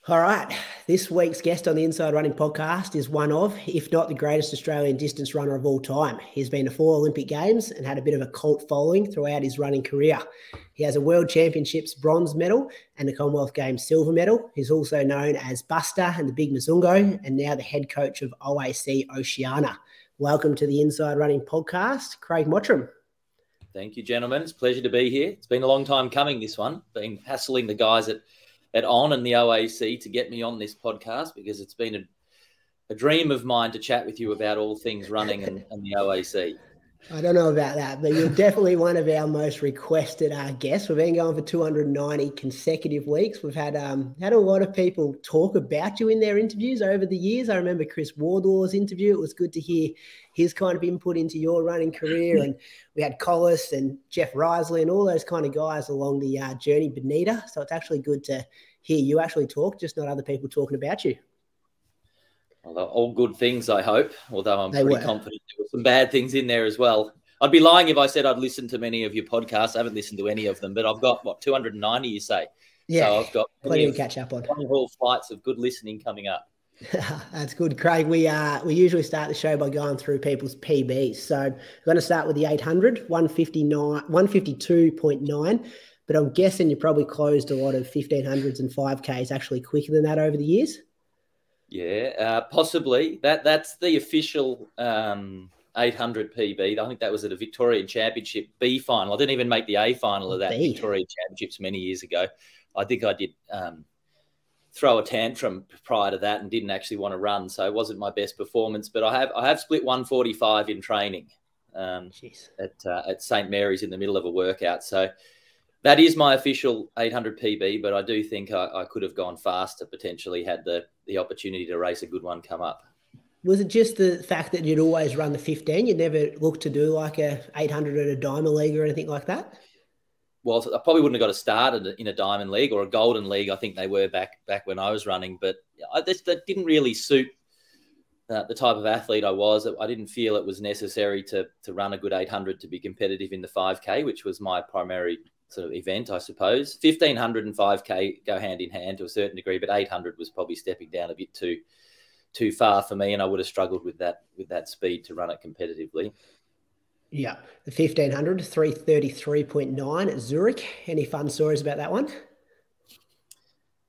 All right. This week's guest on the Inside Running podcast is one of, if not the greatest Australian distance runner of all time. He's been to 4 Olympic Games and had a bit of a cult following throughout his running career. He has a World Championships bronze medal and a Commonwealth Games silver medal. He's also known as Buster and the Big Mzungo, and now the head coach of OAC Oceania. Welcome to the Inside Running podcast, Craig Mottram. Thank you, gentlemen. It's a pleasure to be here. It's been a long time coming, this one. Been hassling the guys at ON and the OAC to get me on this podcast because it's been a dream of mine to chat with you about all things running and the OAC. I don't know about that, but you're definitely one of our most requested guests. We've been going for 290 consecutive weeks. We've had a lot of people talk about you in their interviews over the years. I remember Chris Wardlaw's interview. It was good to hear his kind of input into your running career. And we had Collis and Jeff Risley and all those kind of guys along the journey Benita. So it's actually good to hear you actually talk, just not other people talking about you. Well, all good things, I hope, although I'm pretty confident there were some bad things in there as well. I'd be lying if I said I'd listened to many of your podcasts. I haven't listened to any of them, but I've got, 290, you say? Yeah, so I've got plenty to catch up on. Long-haul flights of good listening coming up. That's good, Craig. We usually start the show by going through people's PBs. So I'm going to start with the 800, 152.9. But I'm guessing you probably closed a lot of 1500s and 5Ks actually quicker than that over the years. Yeah, possibly. That's the official 800 PB. I think that was at a Victorian Championship B final. I didn't even make the A final of that Victorian Championships many years ago. I think I did throw a tantrum prior to that and didn't actually want to run, so it wasn't my best performance. But I have split 145 in training at St Mary's in the middle of a workout. So that is my official 800 PB, but I do think I could have gone faster, potentially had the opportunity to race a good one come up. Was it just the fact that you'd always run the 15? You never looked to do like a 800 at a Diamond League or anything like that? Well, I probably wouldn't have got started in a Diamond League or a Golden League. I think they were back when I was running, but that didn't really suit the type of athlete I was. I didn't feel it was necessary to run a good 800 to be competitive in the 5K, which was my primary sort of event, I suppose. 1500 and 5K go hand in hand to a certain degree, but 800 was probably stepping down a bit too far for me, and I would have struggled with that speed to run it competitively. Yeah, the 1500, 333.9 at Zurich. Any fun stories about that one?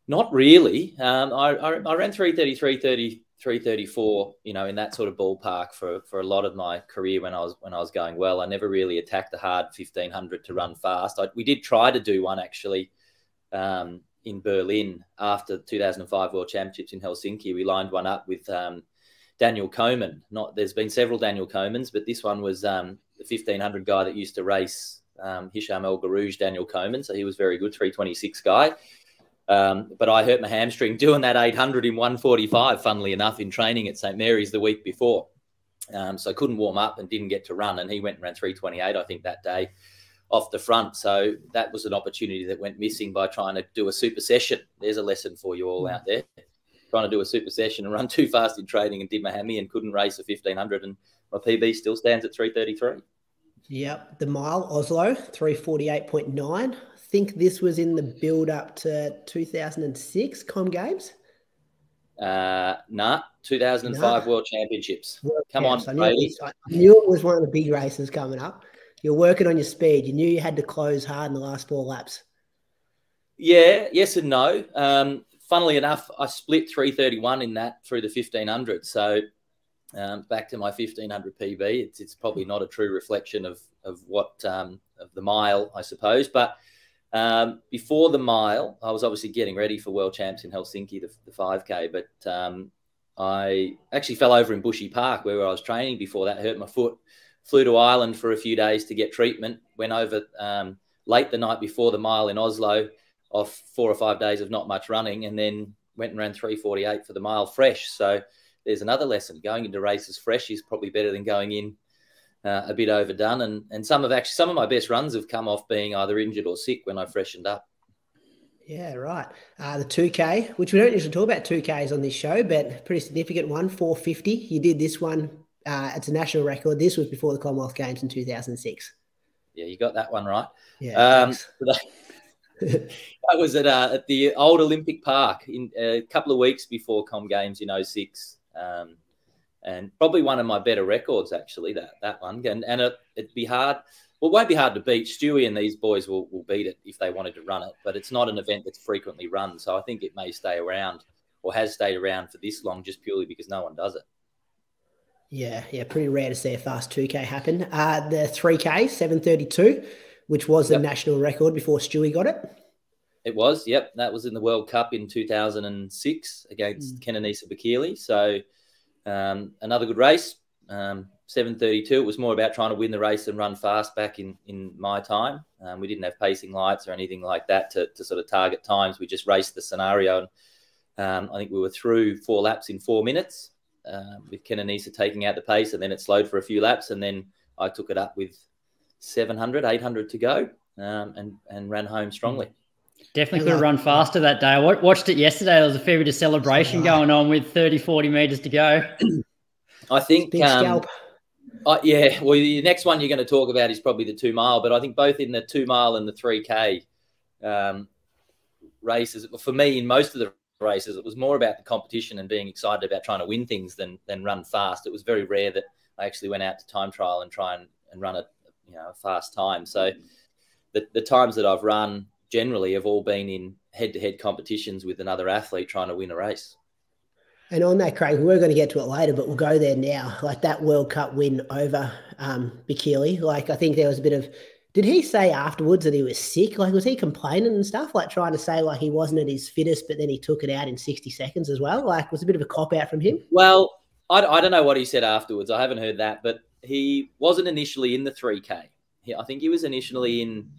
Not really. I ran 333, 334, in that sort of ballpark for a lot of my career when I was going well. I never really attacked the hard 1500 to run fast. We did try to do one actually in Berlin after the 2005 World Championships in Helsinki. We lined one up with Daniel Komen. There's been several Daniel Komens, but this one was the 1500 guy that used to race Hisham El Garouj, Daniel Komen. So he was very good, 326 guy. But I hurt my hamstring doing that 800 in 145, funnily enough, in training at St Mary's the week before. So I couldn't warm up and didn't get to run. And he went and ran 328, I think, that day off the front. So that was an opportunity that went missing by trying to do a super session. There's a lesson for you all out there. Trying to do a super session and run too fast in training and did my hammy and couldn't race a 1500. And my PB still stands at 333. Yep. The mile, Oslo, 348.9. I think this was in the build-up to 2006 Com Games. 2005 World Championships. Come on, Brady. I knew it was one of the big races coming up. You're working on your speed. You knew you had to close hard in the last 4 laps. Yeah, yes and no. Funnily enough, I split 331 in that through the 1500. So back to my 1500 PB. It's probably not a true reflection of what of the mile, I suppose. But before the mile, I was obviously getting ready for World Champs in Helsinki, the 5K. But I actually fell over in Bushy Park where I was training before that, hurt my foot. Flew to Ireland for a few days to get treatment. Went over late the night before the mile in Oslo, off 4 or 5 days of not much running, and then went and ran 348 for the mile fresh. So there's another lesson. Going into races fresh is probably better than going in a bit overdone. And some of my best runs have come off being either injured or sick when I freshened up. Yeah, right. The 2K, which we don't usually talk about 2Ks on this show, but a pretty significant one, 450. You did this one. It's a national record. This was before the Commonwealth Games in 2006. Yeah, you got that one right. Yeah. That was at the old Olympic Park in a couple of weeks before Com Games in 06. And probably one of my better records, actually, that one. And it'd be hard. Well, it won't be hard to beat. Stewie and these boys will beat it if they wanted to run it. But it's not an event that's frequently run. So I think it may stay around or has stayed around for this long just purely because no one does it. Yeah, pretty rare to see a fast 2K happen. The 3K, 7:32, which was the national record before Stewie got it. It was, yep. That was in the World Cup in 2006 against Kenenisa Bekele. So another good race, 7:32. It was more about trying to win the race and run fast back in my time. We didn't have pacing lights or anything like that to sort of target times. We just raced the scenario. And I think we were through 4 laps in 4 minutes. With Kenenisa taking out the pace, and then it slowed for a few laps, and then I took it up with 700, 800 to go, and ran home strongly. Definitely could have run faster that day. I watched it yesterday. There was a fair bit of celebration going on with 30, 40 metres to go. I think, big scalp. Yeah, well, the next one you're going to talk about is probably the 2 mile, but I think both in the 2 mile and the 3K races, for me, in most of the races, it was more about the competition and being excited about trying to win things than run fast. It was very rare that I actually went out to time trial and try and run a fast time. So the times that I've run generally have all been in head-to-head competitions with another athlete trying to win a race. And on that, Craig, we're going to get to it later, but we'll go there now. Like that World Cup win over Bekele, like I think there was a bit of, did he say afterwards that he was sick? Like, was he complaining and stuff? Like trying to say like he wasn't at his fittest, but then he took it out in 60 seconds as well? Like, was a bit of a cop-out from him? Well, I don't know what he said afterwards. I haven't heard that, but he wasn't initially in the 3K. I think he was initially in,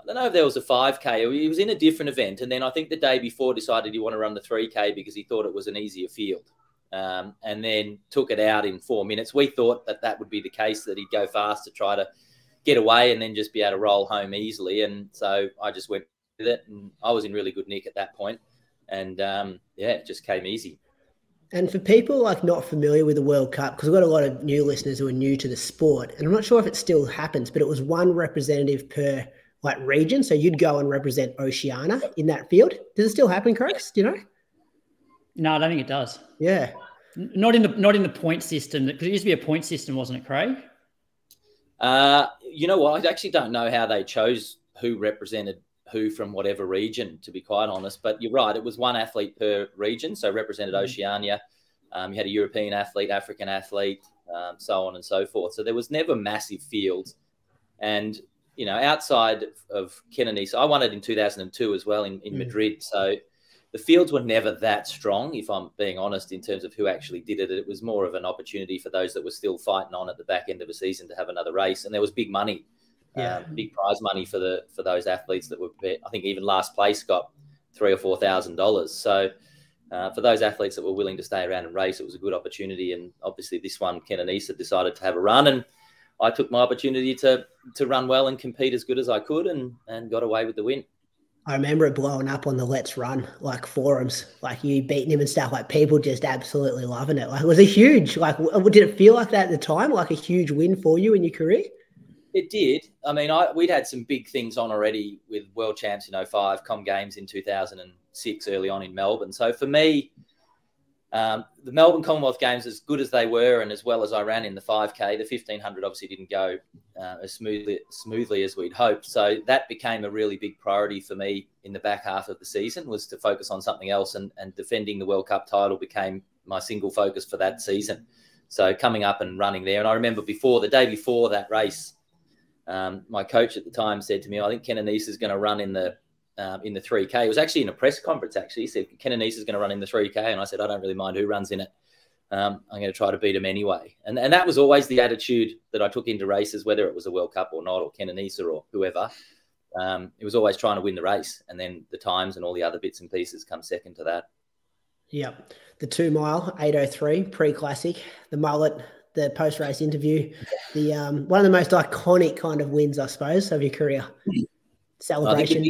I don't know if there was a 5K or he was in a different event. And then I think the day before decided he wanted to run the 3K because he thought it was an easier field, and then took it out in 4 minutes. We thought that would be the case, that he'd go fast to try to get away and then just be able to roll home easily. And so I just went with it, and I was in really good nick at that point. And it just came easy. And for people like not familiar with the World Cup, because we've got a lot of new listeners who are new to the sport, and I'm not sure if it still happens, but it was one representative per like region. So you'd go and represent Oceania in that field. Does it still happen, Chris? Do you know? No, I don't think it does. Yeah. Not in the point system, because it used to be a point system, wasn't it, Craig? You know what? I actually don't know how they chose who represented who from whatever region, to be quite honest. But you're right. It was one athlete per region. So represented Oceania. You had a European athlete, African athlete, so on and so forth. So there was never massive fields. And, outside of Kenenisa, I won it in 2002 as well in Madrid. So the fields were never that strong, if I'm being honest, in terms of who actually did it. It was more of an opportunity for those that were still fighting on at the back end of a season to have another race. And there was big money, big prize money for those athletes that were, I think even last place got $3,000 or $4,000. So for those athletes that were willing to stay around and race, it was a good opportunity. And obviously this one, Kenenisa decided to have a run, and I took my opportunity to run well and compete as good as I could, and got away with the win. I remember it blowing up on the Let's Run like forums, like you beating him and stuff, like people just absolutely loving it. Like it was a huge, like, did it feel like that at the time, like a huge win for you in your career? It did. I mean, we'd had some big things on already with World Champs in 05, Com Games in 2006, early on in Melbourne. So for me, the Melbourne Commonwealth Games, as good as they were and as well as I ran in the 5K, the 1500 obviously didn't go as smoothly as we'd hoped. So that became a really big priority for me in the back half of the season, was to focus on something else, and defending the World Cup title became my single focus for that season. So coming up and running there. And I remember the day before that race, my coach at the time said to me, I think Kenenisa is going to run in the 3K. It was actually in a press conference, actually. He said, Kenenisa is going to run in the 3K. And I said, I don't really mind who runs in it. I'm going to try to beat him anyway. And that was always the attitude that I took into races, whether it was a World Cup or not, or Kenenisa or whoever. It was always trying to win the race. And then the times and all the other bits and pieces come second to that. Yep. The 2 mile, 8:03, pre-classic, the mullet, the post-race interview, the one of the most iconic kind of wins, I suppose, of your career. Celebration.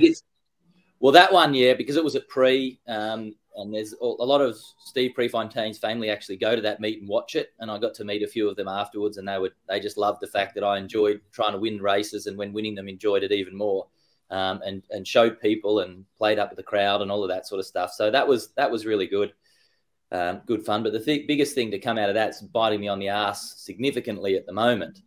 Well, that one, because it was at pre, and there's a lot of Steve Prefontaine's family actually go to that meet and watch it, and I got to meet a few of them afterwards, and they just loved the fact that I enjoyed trying to win races, and when winning them, enjoyed it even more. and showed people and played up with the crowd and all of that sort of stuff. So that was really good. Good fun. But the biggest thing to come out of that's biting me on the ass significantly at the moment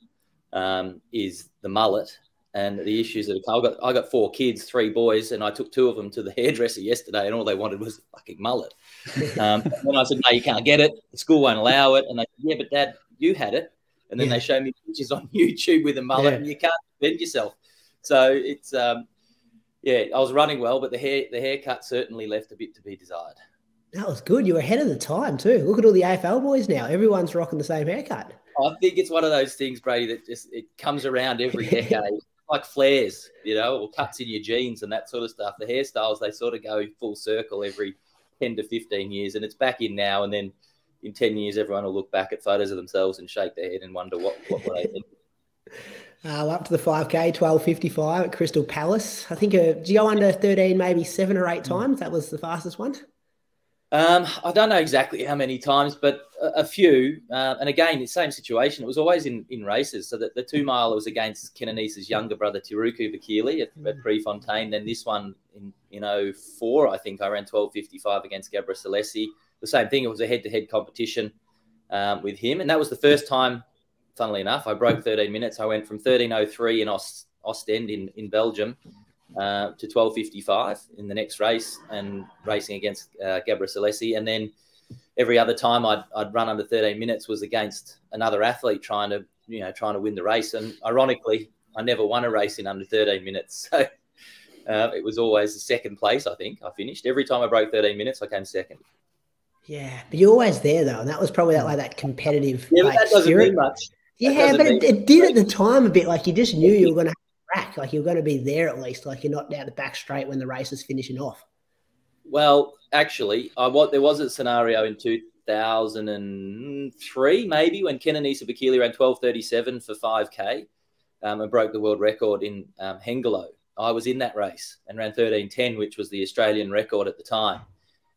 is the mullet and the issues that I got 4 kids, 3 boys, and I took 2 of them to the hairdresser yesterday, and all they wanted was a fucking mullet. And then I said, no, you can't get it. The school won't allow it. And they said, yeah, but Dad, you had it. And then they showed me pictures on YouTube with a mullet, and you can't defend yourself. So it's I was running well, but the haircut certainly left a bit to be desired. That was good. You were ahead of the time too. Look at all the AFL boys now. Everyone's rocking the same haircut. I think it's one of those things, Brady, that it comes around every decade, like flares, or cuts in your jeans and that sort of stuff. The hairstyles, they sort of go full circle every 10 to 15 years, and it's back in now. And then in 10 years, everyone will look back at photos of themselves and shake their head and wonder what were they thinking. Up to the 5K, 12:55 at Crystal Palace. I think, did you go under 13 maybe 7 or 8 times? That was the fastest one? I don't know exactly how many times, but a few. And again, the same situation. It was always in races. So that the 2 mile was against Kenenisa's younger brother, Tiruku Vakili at Prefontaine. Then this one in 04, I think I ran 12:55 against Gabra Salesi. The same thing. It was a head-to-head competition with him. And that was the first time, funnily enough, I broke 13 minutes. I went from 13:03 in Ostend in Belgium to 12:55 in the next race, and racing against Gabra Salesi. And then every other time I'd run under 13 minutes was against another athlete trying to win the race. And ironically, I never won a race in under 13 minutes. So it was always the second place, I think. I finished. Every time I broke 13 minutes, I came second. Yeah, but you're always there, though. And that was probably that competitive but that doesn't mean much. Yeah, but it did at the time a bit. Like you just knew you were going to track, like you're going to be there at least, like you're not down the back straight when the race is finishing off. Well, actually, there was a scenario in 2003 maybe when Kenenisa Vakili ran 12:37 for 5K and broke the world record in Hengelo. I was in that race and ran 13:10, which was the Australian record at the time.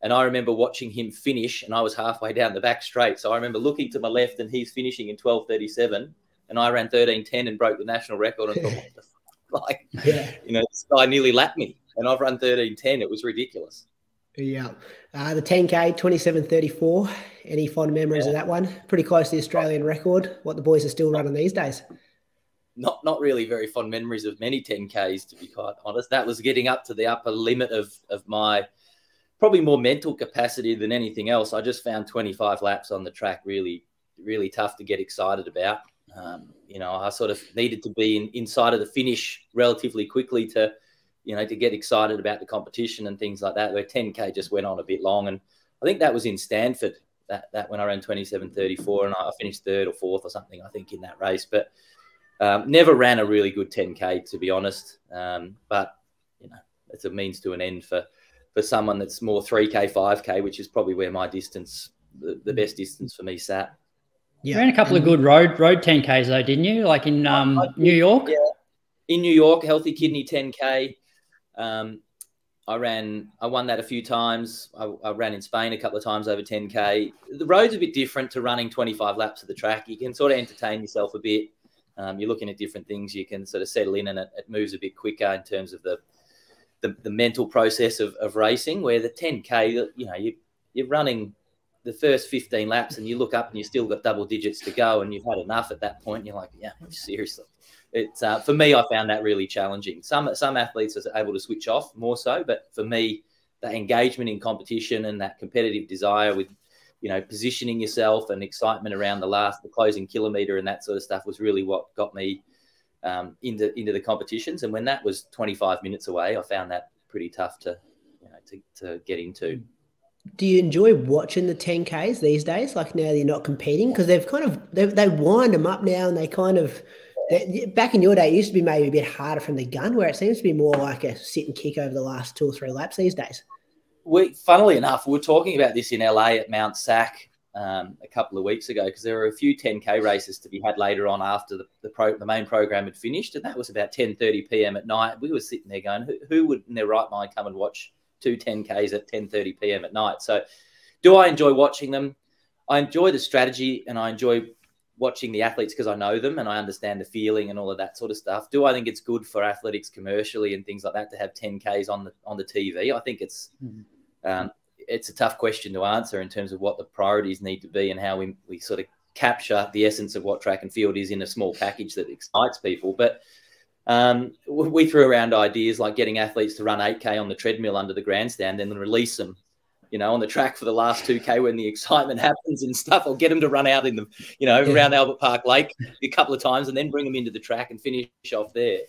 And I remember watching him finish, and I was halfway down the back straight. So I remember looking to my left, and he's finishing in 12:37, and I ran 13:10 and broke the national record. And thought, what the fuck? This guy nearly lapped me, and I've run 13:10. It was ridiculous. Yeah. The 10K, 27:34. Any fond memories of that one? Pretty close to the Australian record. What the boys are still running these days? Not really very fond memories of many 10Ks, to be quite honest. That was getting up to the upper limit of my probably more mental capacity than anything else. I just found 25 laps on the track really, really tough to get excited about. I sort of needed to be inside of the finish relatively quickly to get excited about the competition and things like that, where 10K just went on a bit long. And I think that was in Stanford, that when I ran 27:34, and I finished 3rd or 4th or something, I think, in that race. But never ran a really good 10K, to be honest. But, it's a means to an end for someone that's more 3K, 5K, which is probably where my distance, the best distance for me sat. You ran a couple of good road 10Ks though, didn't you? Like in New York? Yeah, in New York, Healthy Kidney 10K. I won that a few times. I ran in Spain a couple of times over 10K. The road's a bit different to running 25 laps of the track. You can sort of entertain yourself a bit. You're looking at different things. You can sort of settle in, and it moves a bit quicker in terms of the mental process of racing, where the 10K, you're running the first 15 laps and you look up and you still got double digits to go, and you've had enough at that point. And you're like, yeah, seriously. It's for me, I found that really challenging. Some athletes are able to switch off more so, but for me, that engagement in competition and that competitive desire with, positioning yourself and excitement around the closing kilometre and that sort of stuff was really what got me into the competitions. And when that was 25 minutes away, I found that pretty tough to get into. Do you enjoy watching the 10Ks these days? Like now you're not competing, because they've they wind them up now, and they back in your day, it used to be maybe a bit harder from the gun, where it seems to be more like a sit and kick over the last 2 or 3 laps these days. Funnily enough, we were talking about this in LA at Mount Sac a couple of weeks ago, because there were a few 10K races to be had later on after the main program had finished, and that was about 10:30 p.m. at night. We were sitting there going, who would in their right mind come and watch 2 10Ks at 10:30 p.m. at night? So do I enjoy watching them? I enjoy the strategy, and I enjoy watching the athletes because I know them and I understand the feeling and all of that sort of stuff. Do I think it's good for athletics commercially and things like that to have 10Ks on the TV? I think it's a tough question to answer in terms of what the priorities need to be and how we sort of capture the essence of what track and field is in a small package that excites people. But we threw around ideas like getting athletes to run 8K on the treadmill under the grandstand and then release them, on the track for the last 2K when the excitement happens and stuff, or get them to run out in the, around Albert Park Lake a couple of times and then bring them into the track and finish off there.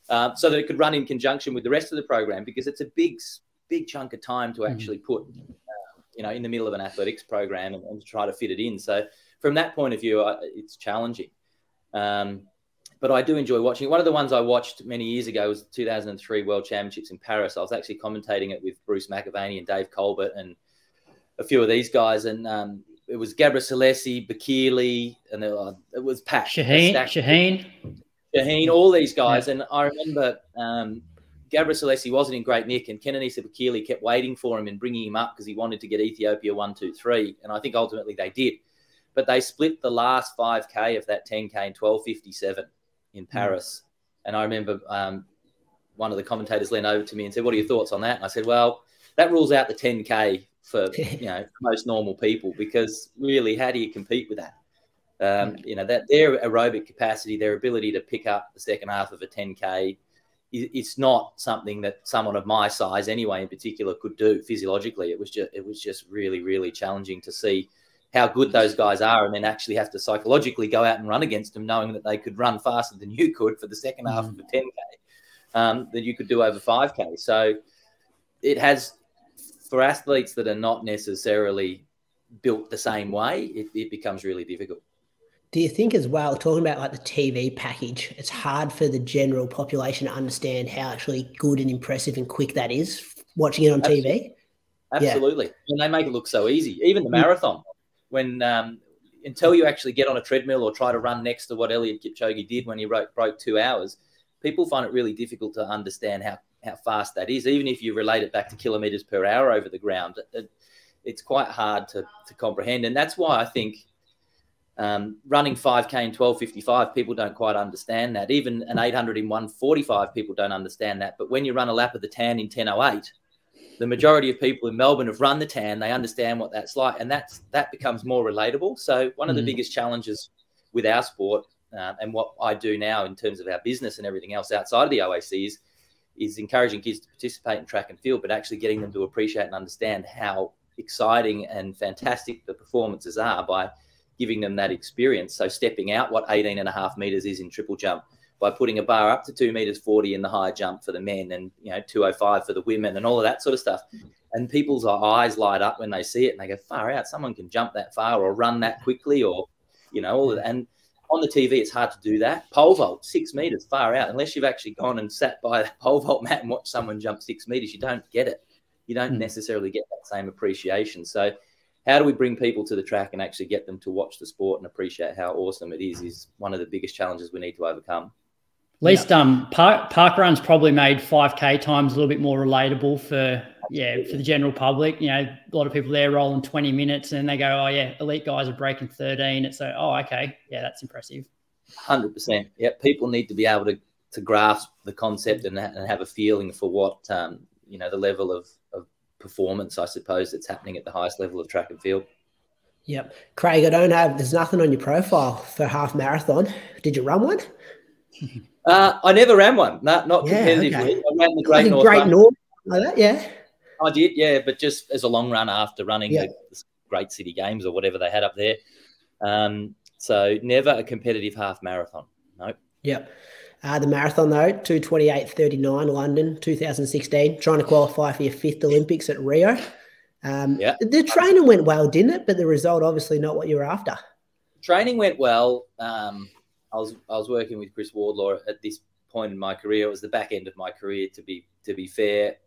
So that it could run in conjunction with the rest of the program, because it's a big chunk of time to actually put, in the middle of an athletics program and to try to fit it in. So from that point of view, it's challenging. But I do enjoy watching. One of the ones I watched many years ago was the 2003 World Championships in Paris. I was actually commentating it with Bruce McAvaney and Dave Colbert and a few of these guys. And it was Gabra Salesi, Bakili, and it was Pat. Shaheen, all these guys. Yeah. And I remember Gabra Salesi wasn't in great nick, and Kenenisa Bakili kept waiting for him and bringing him up because he wanted to get Ethiopia 1, 2, 3. And I think ultimately they did. But they split the last 5K of that 10K in 12:57. In Paris. And I remember one of the commentators leaned over to me and said, what are your thoughts on that? And I said, well, that rules out the 10K for, most normal people, because really, how do you compete with that? That their aerobic capacity, their ability to pick up the second half of a 10K, it's not something that someone of my size anyway in particular could do physiologically. It was just really, really challenging to see how good those guys are, and then actually have to psychologically go out and run against them, knowing that they could run faster than you could for the second half of a 10K that you could do over 5K. So it has, for athletes that are not necessarily built the same way, it becomes really difficult. Do you think as well, talking about like the TV package, it's hard for the general population to understand how actually good and impressive and quick that is watching it on TV? Absolutely. Yeah. And they make it look so easy. Even the marathon. When until you actually get on a treadmill or try to run next to what Eliud Kipchoge did when he broke 2 hours, people find it really difficult to understand how fast that is. Even if you relate it back to kilometres per hour over the ground, it's quite hard to comprehend. And that's why I think running 5K in 12:55, people don't quite understand that. Even an 800 in 1:45, people don't understand that. But when you run a lap of the Tan in 10:08, the majority of people in Melbourne have run the Tan. They understand what that's like, and that becomes more relatable. So one of the biggest challenges with our sport and what I do now in terms of our business and everything else outside of the OAC is encouraging kids to participate in track and field, but actually getting them to appreciate and understand how exciting and fantastic the performances are by giving them that experience. So stepping out what 18.5 metres is in triple jump, by putting a bar up to 2 meters 40 in the high jump for the men, and 205 for the women, and all of that sort of stuff. And people's eyes light up when they see it, and they go, far out, someone can jump that far or run that quickly, or all of that. And on the TV, it's hard to do that. Pole vault, 6 meters, far out. Unless you've actually gone and sat by the pole vault mat and watched someone jump 6 meters, you don't get it. You don't necessarily get that same appreciation. So how do we bring people to the track and actually get them to watch the sport and appreciate how awesome it is one of the biggest challenges we need to overcome. At least park runs probably made 5K times a little bit more relatable for the general public. A lot of people there rolling 20 minutes and they go, oh yeah, elite guys are breaking 13. It's so, oh, okay. Yeah, that's impressive. 100%. Yeah. People need to be able to grasp the concept and have a feeling for what, the level of performance, I suppose, that's happening at the highest level of track and field. Yep. Craig, there's nothing on your profile for half marathon. Did you run one? I never ran one, not competitively. Okay. I ran the Great North. Great North, like that, yeah. I did, but just as a long run after running the Great City Games or whatever they had up there. So never a competitive half marathon. Nope. Yep. The marathon though, 2:28:39, London, 2016. Trying to qualify for your 5th Olympics at Rio. The training went well, didn't it? But the result obviously not what you were after. Training went well. I was working with Chris Wardlaw at this point in my career. It was the back end of my career, to be fair.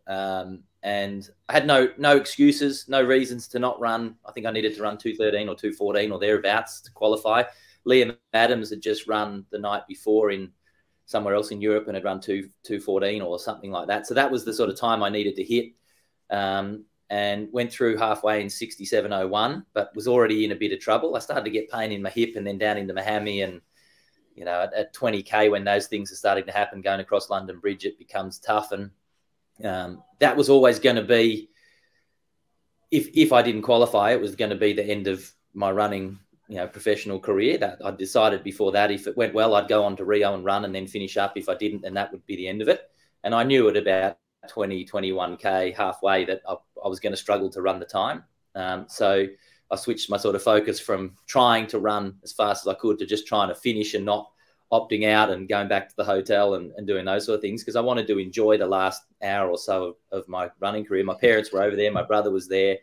And I had no excuses, no reasons to not run. I think I needed to run 2:13 or 2:14 or thereabouts to qualify. Liam Adams had just run the night before in somewhere else in Europe and had run 2:14 or something like that. So that was the sort of time I needed to hit. and went through halfway in 67.01, but was already in a bit of trouble. I started to get pain in my hip and then down into my hammy. And, you know, at 20K, when those things are starting to happen, going across London Bridge, it becomes tough. And that was always going to be, if I didn't qualify, it was going to be the end of my running, you know, professional career. That I decided before that, if it went well, I'd go on to Rio and run and then finish up. If I didn't, then that would be the end of it. And I knew at about 21K halfway that I was going to struggle to run the time. So I switched my sort of focus from trying to run as fast as I could to just trying to finish and not opting out and going back to the hotel and doing those sort of things, because I wanted to enjoy the last hour or so of my running career. My parents were over there. My brother was there.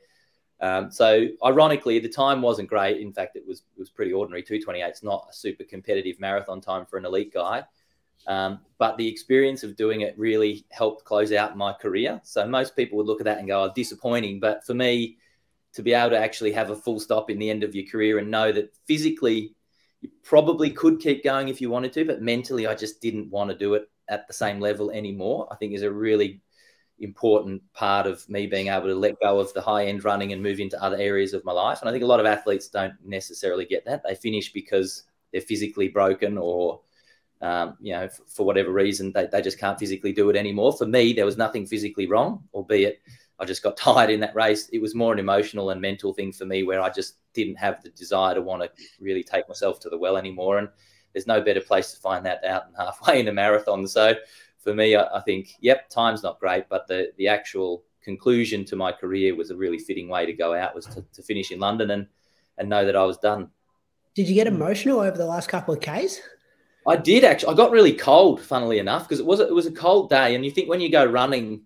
So ironically, the time wasn't great. In fact, it was pretty ordinary. 2:28 is not a super competitive marathon time for an elite guy. But the experience of doing it really helped close out my career. So most people would look at that and go, oh, disappointing. But for me, to be able to actually have a full stop in the end of your career and know that physically you probably could keep going if you wanted to, but mentally I just didn't want to do it at the same level anymore, I think is a really important part of me being able to let go of the high-end running and move into other areas of my life. And I think a lot of athletes don't necessarily get that. They finish because they're physically broken or you know, for whatever reason, they just can't physically do it anymore. For me, there was nothing physically wrong, albeit I just got tired in that race. It was more an emotional and mental thing for me, where I just didn't have the desire to want to really take myself to the well anymore. And there's no better place to find that out than halfway in a marathon. So for me, I think, yep, time's not great, but the actual conclusion to my career was a really fitting way to go out, was to finish in London and know that I was done. Did you get emotional over the last couple of Ks? I did actually. I got really cold, funnily enough, because it was a cold day, and you think when you go running,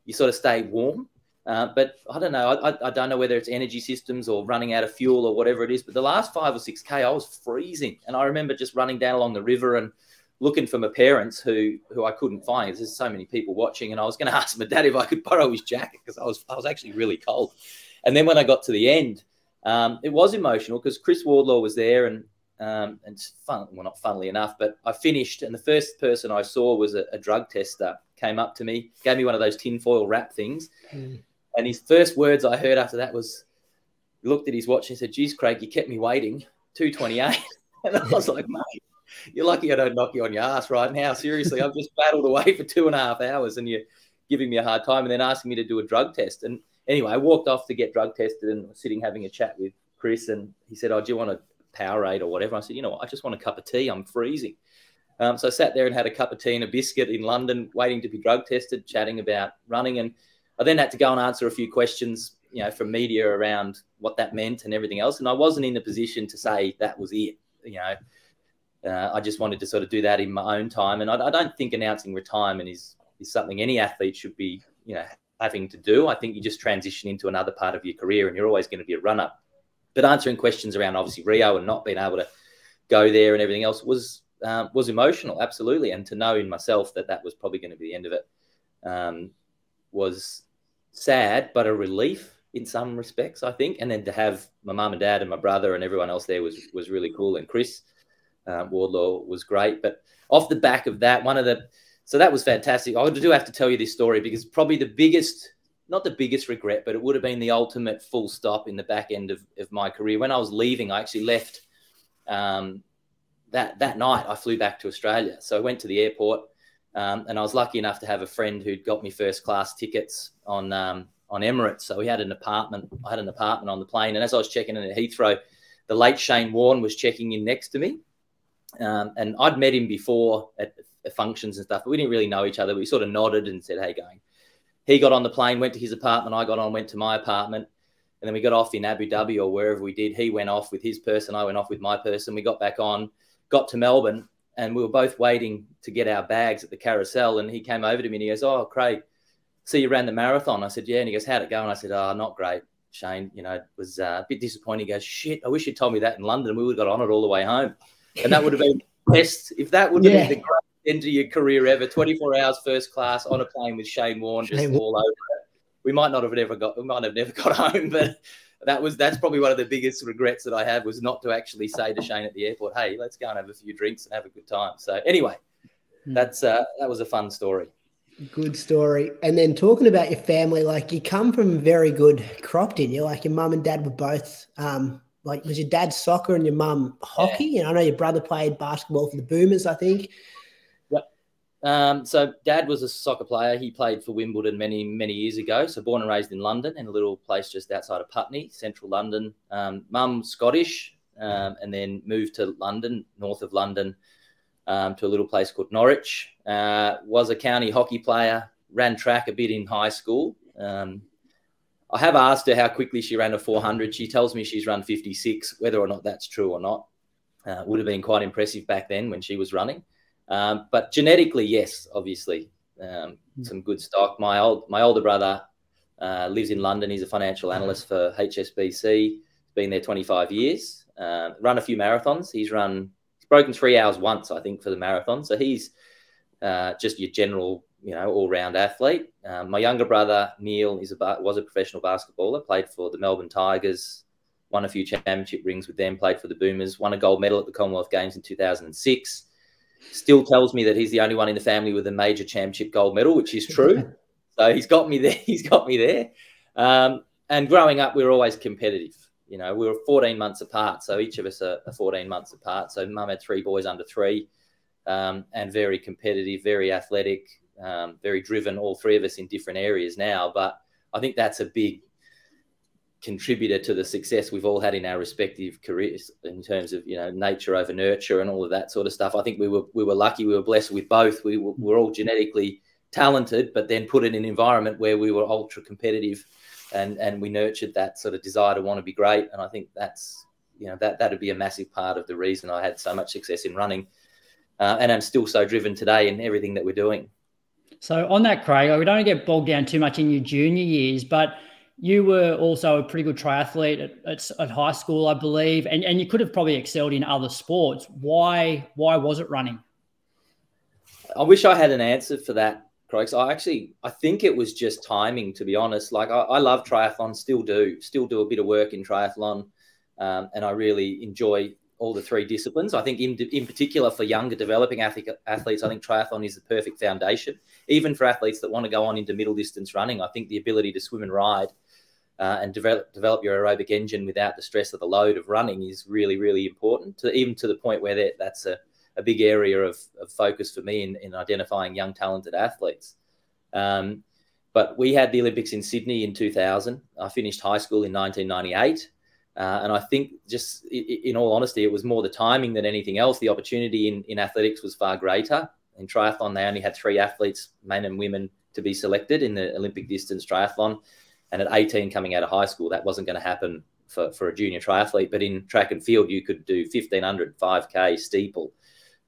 you sort of stay warm. But I don't know. I don't know whether it's energy systems or running out of fuel or whatever it is. But the last 5 or 6K, I was freezing, and I remember just running down along the river and looking for my parents, who I couldn't find. There's so many people watching, and I was going to ask my dad if I could borrow his jacket because I was actually really cold. And then when I got to the end, it was emotional because Chris Wardlaw was there, and it's fun. Well, not funnily enough, but I finished, and the first person I saw was a drug tester. Came up to me, gave me one of those tinfoil wrap things, and his first words I heard after that was, he looked at his watch and said, "Geez, Craig, you kept me waiting, 2:28." And I was like, "Mate, you're lucky I don't knock you on your ass right now. Seriously, I've just battled away for 2.5 hours, and you're giving me a hard time, and then asking me to do a drug test." And anyway, I walked off to get drug tested and was sitting having a chat with Chris, and he said, "Oh, do you want a Powerade or whatever?" I said, "You know what? I just want a cup of tea. I'm freezing." So I sat there and had a cup of tea and a biscuit in London, waiting to be drug tested, chatting about running. And I then had to go and answer a few questions, you know, from media around what that meant and everything else. And I wasn't in the position to say that was it. You know, I just wanted to sort of do that in my own time. And I don't think announcing retirement is something any athlete should be, you know, having to do. I think you just transition into another part of your career, and you're always going to be a runner. But answering questions around obviously Rio and not being able to go there and everything else was emotional, absolutely. And to know in myself that was probably going to be the end of it was sad, but a relief in some respects, I think. And then to have my mum and dad and my brother and everyone else there was really cool. And Chris Wardlaw was great. But off the back of that, so that was fantastic. I do have to tell you this story because probably the biggest, not the biggest regret, but it would have been the ultimate full stop in the back end of my career. When I was leaving, I actually left that night. I flew back to Australia. So I went to the airport and I was lucky enough to have a friend who'd got me first class tickets on Emirates. So we had an apartment. I had an apartment on the plane. And as I was checking in at Heathrow, the late Shane Warne was checking in next to me. And I'd met him before at functions and stuff, but we didn't really know each other. We sort of nodded and said, "Hey, going." He got on the plane, went to his apartment. I got on, went to my apartment. And then we got off in Abu Dhabi or wherever we did. He went off with his person. I went off with my person. We got back on, got to Melbourne, and we were both waiting to get our bags at the carousel. And he came over to me and he goes, "Oh, Craig, so you ran the marathon?" I said, "Yeah." And he goes, "How'd it go?" And I said, "Oh, not great, Shane. You know, it was a bit disappointing." He goes, "Shit, I wish you'd told me that in London. We would have got on it all the way home." And that would have been the best. If that would have been the greatest end to your career ever, 24 hours first class on a plane with Shane Warne, just all over it. We might have never got home, but that's probably one of the biggest regrets that I have, was not to actually say to Shane at the airport, "Hey, let's go and have a few drinks and have a good time." So anyway, that was a fun story. Good story. And then talking about your family, like you come from a very good crop, didn't you? Like your mum and dad were both, like was your dad soccer and your mum hockey? Yeah. And I know your brother played basketball for the Boomers, I think. Yep. So dad was a soccer player. He played for Wimbledon many, many years ago. So born and raised in London, in a little place just outside of Putney, central London. Mum Scottish, and then moved to London, north of London, to a little place called Norwich. Was a county hockey player, ran track a bit in high school. I have asked her how quickly she ran a 400. She tells me she's run 56. Whether or not that's true or not, would have been quite impressive back then when she was running. But genetically, yes, obviously, some good stock. My older brother lives in London. He's a financial analyst for HSBC. Been there 25 years. Run a few marathons. He's broken 3 hours once, I think, for the marathon. So he's just your general, all-round athlete. My younger brother, Neil, was a professional basketballer, played for the Melbourne Tigers, won a few championship rings with them, played for the Boomers, won a gold medal at the Commonwealth Games in 2006. Still tells me that he's the only one in the family with a major championship gold medal, which is true. So he's got me there. And growing up, we were always competitive. We were 14 months apart, so each of us are 14 months apart. So mum had 3 boys under 3, and very competitive, very athletic, very driven, all 3 of us in different areas now. But I think that's a big contributor to the success we've all had in our respective careers in terms of, nature over nurture and all of that sort of stuff. I think we were lucky, we were blessed with both. We were all genetically talented, but then put in an environment where we were ultra competitive. And we nurtured that sort of desire to want to be great. And I think that's, that'd be a massive part of the reason I had so much success in running. And I'm still so driven today in everything that we're doing. So on that, Craig, we don't get bogged down too much in your junior years, but you were also a pretty good triathlete at high school, I believe, and you could have probably excelled in other sports. Why was it running? I wish I had an answer for that, Craig. I think it was just timing, to be honest. Like I love triathlon, still do a bit of work in triathlon, and I really enjoy all the 3 disciplines. I think in particular for younger developing athletes, I think triathlon is the perfect foundation. Even for athletes that want to go on into middle distance running, I think the ability to swim and ride and develop your aerobic engine without the stress of the load of running is really, really important, even to the point where that's a big area of focus for me in identifying young, talented athletes. But we had the Olympics in Sydney in 2000. I finished high school in 1998. And I think just in all honesty, it was more the timing than anything else. The opportunity in athletics was far greater. In triathlon, they only had 3 athletes, men and women, to be selected in the Olympic distance triathlon. And at 18, coming out of high school, that wasn't going to happen for a junior triathlete. But in track and field, you could do 1,500, 5K, steeple.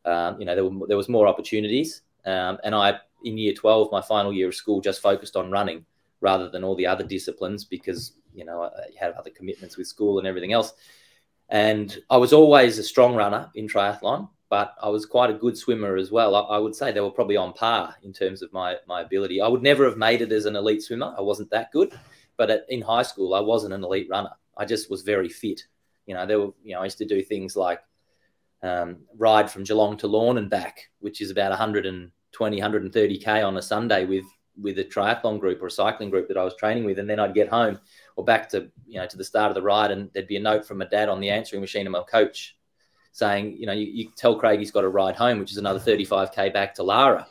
There was more opportunities. And I, in year 12, my final year of school, just focused on running rather than all the other disciplines because, I had other commitments with school and everything else. And I was always a strong runner in triathlon, but I was quite a good swimmer as well. I would say they were probably on par in terms of my ability. I would never have made it as an elite swimmer. I wasn't that good. But in high school, I wasn't an elite runner. I just was very fit. I used to do things like ride from Geelong to Lorne and back, which is about 120, 130K on a Sunday with a triathlon group or a cycling group that I was training with. And then I'd get home or back to the start of the ride, and there'd be a note from my dad on the answering machine and my coach saying, you tell Craig he's got to ride home, which is another 35K back to Lara.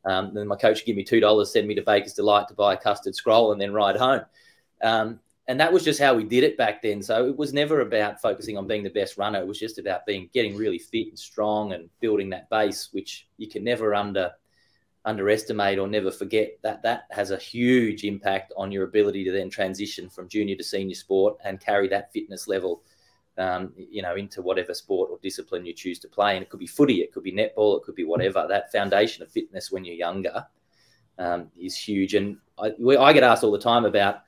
Then my coach would give me $2, send me to Baker's Delight to buy a custard scroll and then ride home. And that was just how we did it back then. So it was never about focusing on being the best runner. It was just about getting really fit and strong and building that base, which you can never underestimate or never forget. That has a huge impact on your ability to then transition from junior to senior sport and carry that fitness level, into whatever sport or discipline you choose to play. And it could be footy, it could be netball, it could be whatever. That foundation of fitness when you're younger is huge. And I get asked all the time about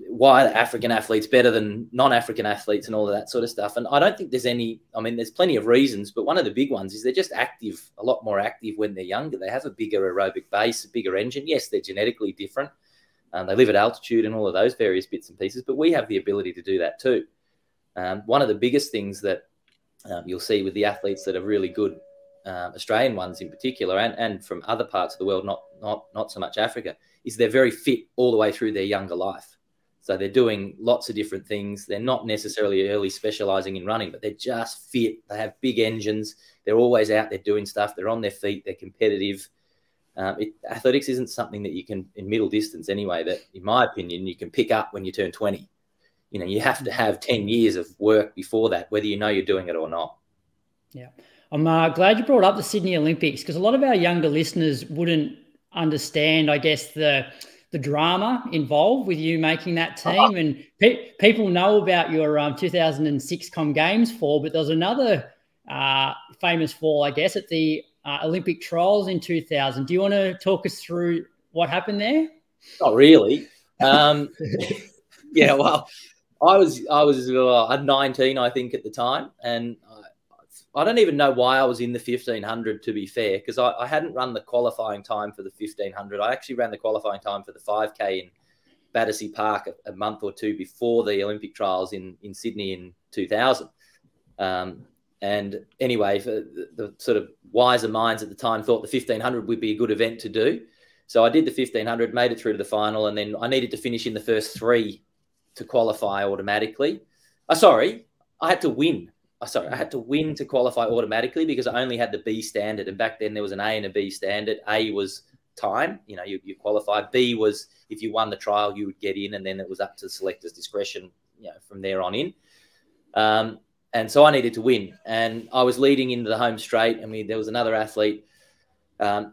why are African athletes better than non-African athletes and all of that sort of stuff. And I don't think there's there's plenty of reasons, but one of the big ones is they're just active, a lot more active when they're younger. They have a bigger aerobic base, a bigger engine. Yes, they're genetically different. They live at altitude and all of those various bits and pieces, but we have the ability to do that too. One of the biggest things that you'll see with the athletes that are really good Australian ones in particular, and from other parts of the world, not so much Africa, is they're very fit all the way through their younger life. So they're doing lots of different things. They're not necessarily early specializing in running, but they're just fit. They have big engines. They're always out there doing stuff. They're on their feet. They're competitive. Athletics isn't something that you can, in middle distance anyway, that in my opinion, you can pick up when you turn 20. You know, you have to have 10 years of work before that, whether you know you're doing it or not. Yeah. I'm glad you brought up the Sydney Olympics, because a lot of our younger listeners wouldn't understand, I guess, the drama involved with you making that team. And people know about your 2006 Com Games fall, but there was another famous fall, I guess, at the Olympic trials in 2000. Do you want to talk us through what happened there? Not really. Yeah, well, I was 19, I think, at the time, and I don't even know why I was in the 1500, to be fair, because I hadn't run the qualifying time for the 1500. I actually ran the qualifying time for the 5K in Battersea Park a month or two before the Olympic trials in Sydney in 2000. And anyway, the sort of wiser minds at the time thought the 1500 would be a good event to do. So I did the 1500, made it through to the final, and then I needed to finish in the first 3 to qualify automatically. I had to win. I had to win to qualify automatically, because I only had the B standard. And back then there was an A and a B standard. A was time, you know, you qualified. B was if you won the trial, you would get in, and then it was up to the selector's discretion, you know, from there on in. And so I needed to win, and I was leading into the home straight. I mean, there was another athlete,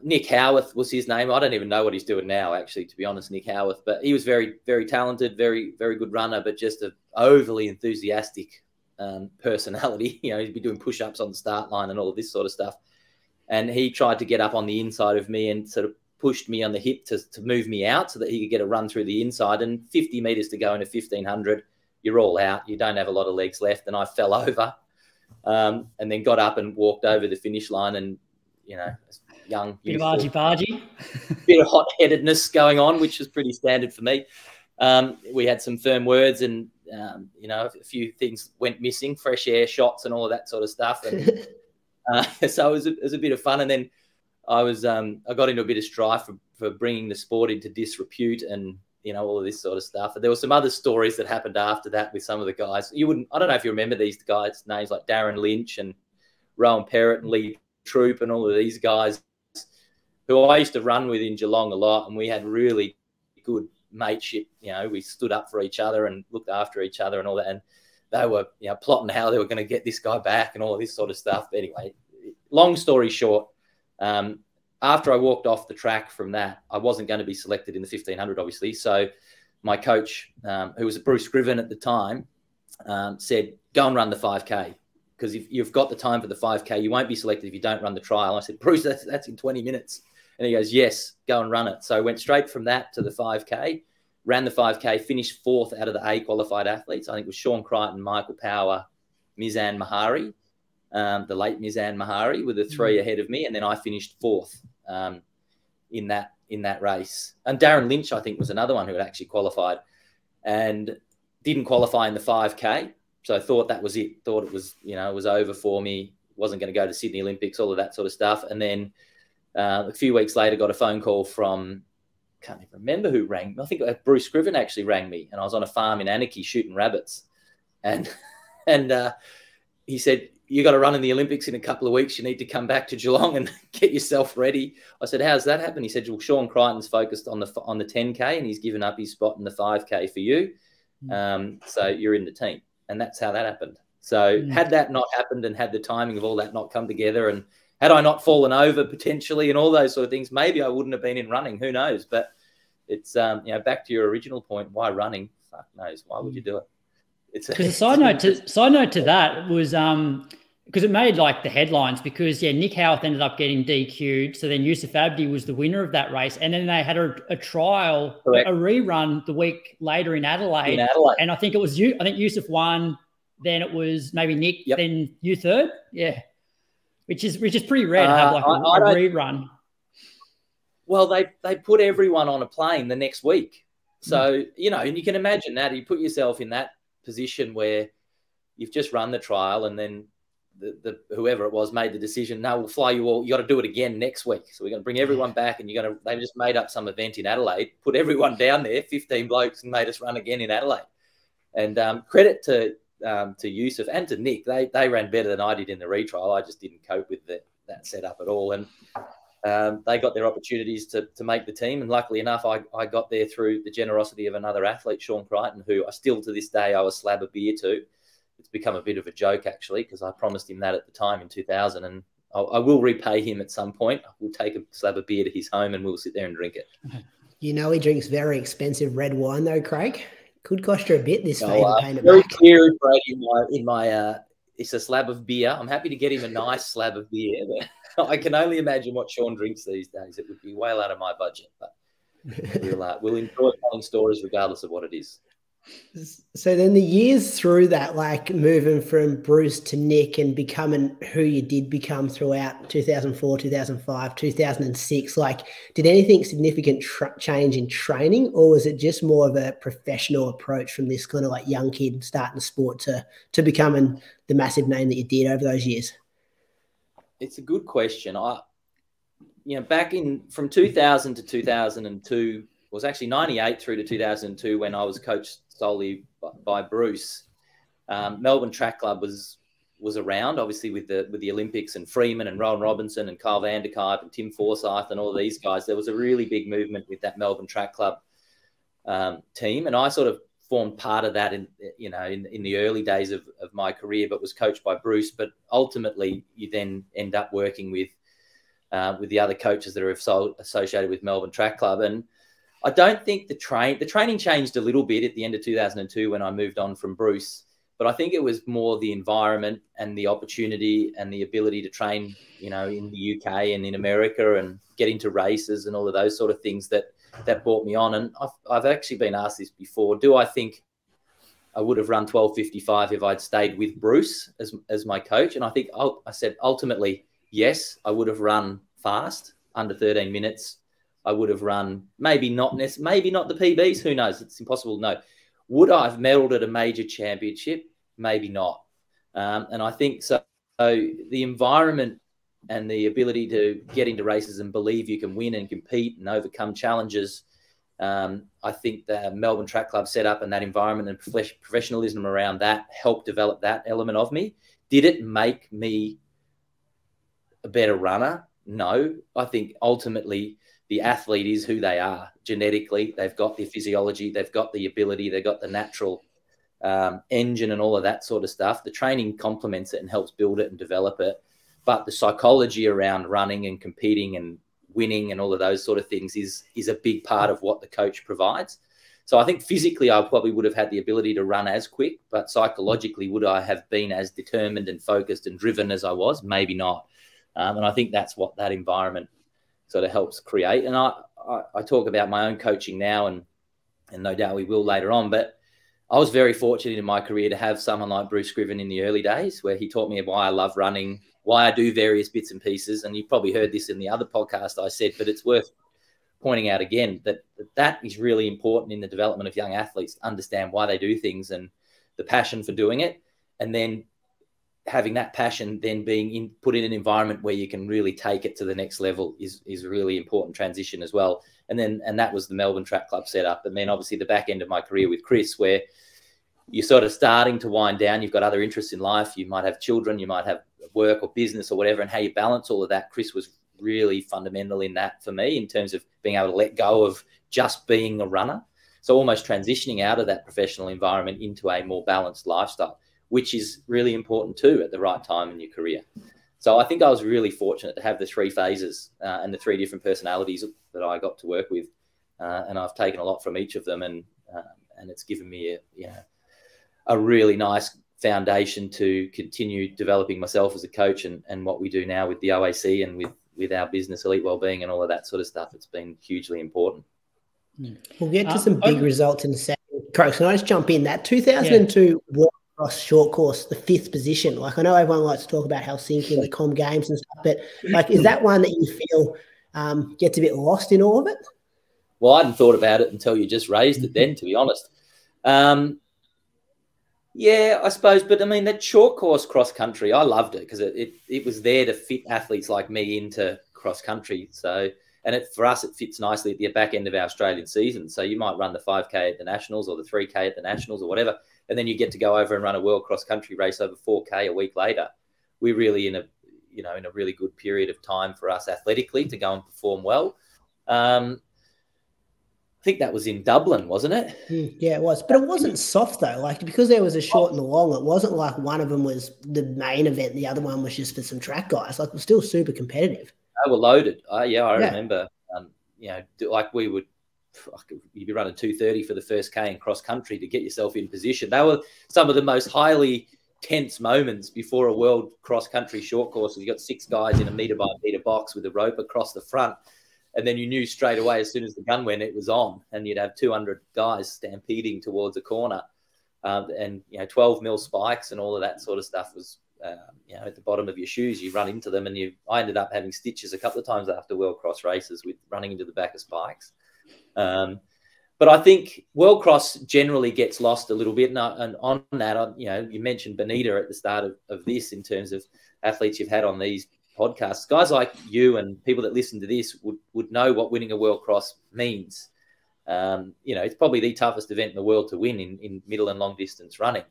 Nick Howarth was his name. I don't even know what he's doing now, actually, to be honest, Nick Howarth. But he was very, very talented, very, very good runner, but just an overly enthusiastic personality. You know, he'd be doing push-ups on the start line and all of this sort of stuff. And he tried to get up on the inside of me and sort of pushed me on the hip to move me out so that he could get a run through the inside. And 50 meters to go in a 1500, you're all out. You don't have a lot of legs left. And I fell over and then got up and walked over the finish line. And, you know, young, bit of argy-bargy. Bit of hot-headedness going on, which was pretty standard for me. We had some firm words, and you know, a few things went missing, fresh air shots and all of that sort of stuff. And so it was a bit of fun. And then I got into a bit of strife for bringing the sport into disrepute and, you know, all of this sort of stuff. And there were some other stories that happened after that with some of the guys. I don't know if you remember these guys' names, like Darren Lynch and Rowan Perrott and Lee Troop and all of these guys who I used to run with in Geelong a lot. And we had really good mateship. You know, we stood up for each other and looked after each other and all that. And they were, you know, plotting how they were going to get this guy back and all of this sort of stuff. But anyway, long story short, after I walked off the track from that, I wasn't going to be selected in the 1500, obviously. So my coach, who was Bruce Scriven at the time, said, go and run the 5K. Because if you've got the time for the 5K, you won't be selected if you don't run the trial. I said, Bruce, that's in 20 minutes. And he goes, yes, go and run it. So I went straight from that to the 5K, ran the 5K, finished 4th out of the A qualified athletes. I think it was Sean Crichton, Michael Power, Mizan Mahari, the late Mizan Mahari, with the 3 ahead of me. And then I finished 4th in that race. And Darren Lynch, I think, was another one who had actually qualified and didn't qualify in the 5K. So I thought that was it. Thought it was, you know, it was over for me. Wasn't going to go to Sydney Olympics, all of that sort of stuff. And then a few weeks later, got a phone call from, can't even remember who rang me. I think Bruce Scriven actually rang me, and I was on a farm in Anarchy shooting rabbits. And he said, you got to run in the Olympics in a couple of weeks. You need to come back to Geelong and get yourself ready. I said, how's that happen? He said, well, Sean Crichton's focused on the 10K and he's given up his spot in the 5K for you. So you're in the team. And that's how that happened. So had that not happened and had the timing of all that not come together, and had I not fallen over potentially and all those sort of things, maybe I wouldn't have been in running. Who knows? But it's, you know, back to your original point, why running? Fuck knows. Why would you do it? Because a side note to that was because it made like the headlines, because Nick Howarth ended up getting DQ'd. So then Yusuf Abdi was the winner of that race. And then they had a trial, correct, a rerun the week later in Adelaide. And I think it was Yusuf won, then it was maybe Nick, then you third. Yeah. Which is pretty rare to have like a rerun. Well, they put everyone on a plane the next week. So, you know, and you can imagine that. You put yourself in that position where you've just run the trial and then whoever it was made the decision, no, we'll fly you all. You got to do it again next week. So we're going to bring everyone back, and they just made up some event in Adelaide, put everyone down there, 15 blokes, and made us run again in Adelaide. And credit to Yusuf and to Nick. They ran better than I did in the retrial. I just didn't cope with that setup at all. And they got their opportunities to make the team. And luckily enough, I got there through the generosity of another athlete, Sean Crichton, who I still to this day owe a slab of beer to. It's become a bit of a joke, actually, because I promised him that at the time in 2000. And I will repay him at some point. We'll take a slab of beer to his home and we'll sit there and drink it. You know he drinks very expensive red wine, though, Craig. Could cost you a bit this favour paying it very back. clear, Brady, in my it's a slab of beer. I'm happy to get him a nice slab of beer. But I can only imagine what Sean drinks these days. It would be well out of my budget. But we'll enjoy telling stories regardless of what it is. So then the years through that, like moving from Bruce to Nick and becoming who you did become throughout 2004, 2005, 2006, like did anything significant change in training, or was it just more of a professional approach from this kind of like young kid starting the sport to becoming the massive name that you did over those years? It's a good question. Back from 2000 to 2002, was actually 98 through to 2002 when I was coached solely by Bruce. Melbourne Track Club was around, obviously, with the Olympics and Freeman and Rowan Robinson and Kyle Vanderkaart and Tim Forsyth and all these guys. There was a really big movement with that Melbourne Track Club team, and I sort of formed part of that in the early days of my career, but was coached by Bruce. But ultimately, you then end up working with the other coaches that are associated with Melbourne Track Club. And I don't think the training changed a little bit at the end of 2002 when I moved on from Bruce, but I think it was more the environment and the opportunity and the ability to train, in the UK and in America and get into races and all of those sort of things that brought me on. And I've actually been asked this before. Do I think I would have run 12:55 if I'd stayed with Bruce as my coach? And I think I said ultimately, yes, I would have run fast, under 13 minutes. I would have run maybe not the PBs. Who knows? It's impossible to know. Would I have medalled at a major championship? Maybe not. And I think so. The environment and the ability to get into races and believe you can win and compete and overcome challenges, I think the Melbourne Track Club set up and that environment and professionalism around that helped develop that element of me. Did it make me a better runner? No. I think ultimately the athlete is who they are genetically. They've got the physiology, they've got the ability, they've got the natural engine and all of that sort of stuff. The training complements it and helps build it and develop it. But the psychology around running and competing and winning and all of those sort of things is a big part of what the coach provides. So I think physically I probably would have had the ability to run as quick, but psychologically would I have been as determined and focused and driven as I was? Maybe not. And I think that's what that environment sort of helps create. And I talk about my own coaching now, and no doubt we will later on, but I was very fortunate in my career to have someone like Bruce Scriven in the early days, where he taught me why I love running, why I do various bits and pieces. And you probably heard this in the other podcast I said, but it's worth pointing out again that is really important in the development of young athletes, to understand why they do things and the passion for doing it. And then having that passion then being put in an environment where you can really take it to the next level is a really important transition as well. And that was the Melbourne Track Club setup. And then obviously the back end of my career with Chris, where you're sort of starting to wind down. You've got other interests in life. You might have children, you might have work or business or whatever, and how you balance all of that. Chris was really fundamental in that for me, in terms of being able to let go of just being a runner. So almost transitioning out of that professional environment into a more balanced lifestyle, which is really important too at the right time in your career. So I think I was really fortunate to have the three phases and the three different personalities that I got to work with. And I've taken a lot from each of them, and it's given me a really nice foundation to continue developing myself as a coach and what we do now with the OAC and with our business, Elite Wellbeing, and all of that sort of stuff. It's been hugely important. We'll get to some big results in a second. Croaks, can I just jump in? That 2002 World Cross short course, the 5th position. Like, I know everyone likes to talk about Helsinki and the Com Games and stuff, but like, is that one that you feel gets a bit lost in all of it? Well, I hadn't thought about it until you just raised it then, to be honest. Yeah, I suppose. But I mean, that short course cross country, I loved it because it was there to fit athletes like me into cross country. So, and for us, it fits nicely at the back end of our Australian season. So you might run the 5K at the Nationals or the 3K at the Nationals or whatever, and then you get to go over and run a world cross country race over 4K a week later. We're really in a really good period of time for us athletically to go and perform well. I think that was in Dublin, wasn't it? Yeah, it was. But it wasn't soft, though. Like, because there was a short and a long, it wasn't like one of them was the main event. The other one was just for some track guys. Like, it was still super competitive. They were loaded. I remember, like you'd be running 2:30 for the first K in cross country to get yourself in position. They were some of the most highly tense moments before a world cross country short course. You got 6 guys in a meter by meter box with a rope across the front. And then you knew straight away as soon as the gun went, it was on, and you'd have 200 guys stampeding towards a corner, and 12 mil spikes and all of that sort of stuff was, at the bottom of your shoes. You run into them, and I ended up having stitches a couple of times after World Cross races with running into the back of spikes. But I think World Cross generally gets lost a little bit, and on that, you mentioned Benita at the start of this in terms of athletes you've had on these podcasts. Guys like you and people that listen to this would know what winning a World Cross means. It's probably the toughest event in the world to win in middle and long distance running.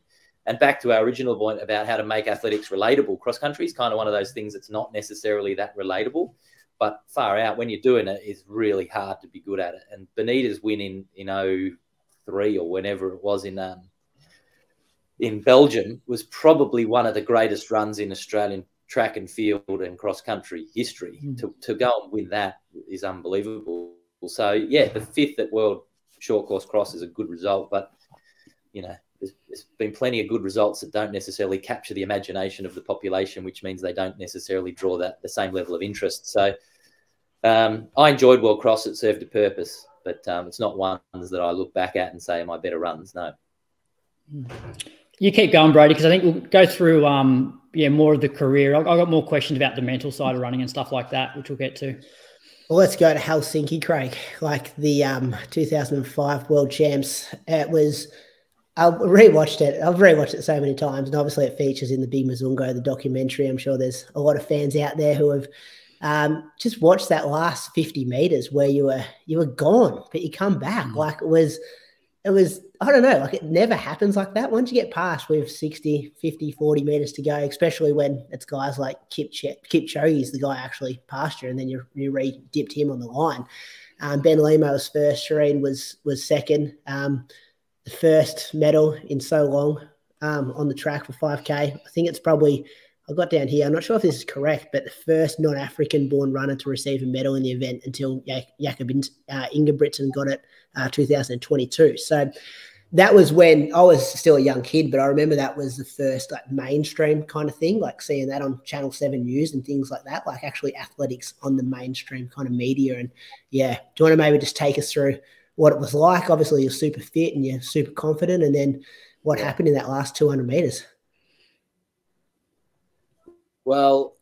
And back to our original point about how to make athletics relatable, cross country is kind of one of those things that's not necessarily that relatable, but far out when you're doing it, it's really hard to be good at it. And Benita's win in 2003 or whenever it was in Belgium was probably one of the greatest runs in Australian track and field and cross country history. To go and win that is unbelievable. So yeah, the 5th at World Short Course Cross is a good result, but there's been plenty of good results that don't necessarily capture the imagination of the population, which means they don't necessarily draw the same level of interest. So I enjoyed World Cross. It served a purpose, but it's not ones that I look back at and say, am I better runs? No. You keep going, Brady, because I think we'll go through more of the career. I've got more questions about the mental side of running and stuff like that, which we'll get to. Well, let's go to Helsinki, Craig. Like the 2005 World Champs. It was, I've rewatched it so many times, and obviously it features in the Big Mazungo, the documentary. I'm sure there's a lot of fans out there who have just watched that last 50 meters where you were gone, but you come back. Like it was, I don't know, like it never happens like that. Once you get past with 60, 50, 40 meters to go, especially when it's guys like Kipchoge is the guy actually past you, and then you re-dipped him on the line. Ben Limo was first, Shireen was second. The first medal in so long on the track for 5K. I think it's probably, I got down here, I'm not sure if this is correct, but the first non-African born runner to receive a medal in the event until Jakob Ingebrigtsen got it 2022. So that was when I was still a young kid, but I remember that was the first like mainstream kind of thing, like seeing that on Channel 7 News and things like that, like actually athletics on the mainstream kind of media. And yeah, do you want to maybe just take us through what it was like? Obviously you're super fit and you're super confident, and then what happened in that last 200 meters? Well,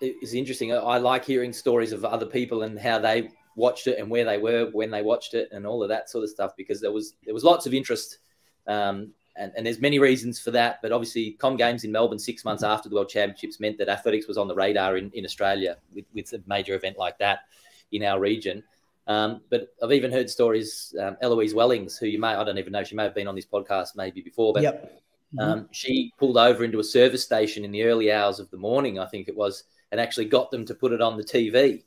it's interesting. I like hearing stories of other people and how they watched it and where they were when they watched it and all of that sort of stuff, because there was lots of interest, and there's many reasons for that. But obviously Com Games in Melbourne 6 months after the World Championships meant that athletics was on the radar in Australia with a major event like that in our region. But I've even heard stories, Eloise Wellings, who I don't even know, she may have been on this podcast maybe before, but yep. She pulled over into a service station in the early hours of the morning, I think it was, and actually got them to put it on the TV,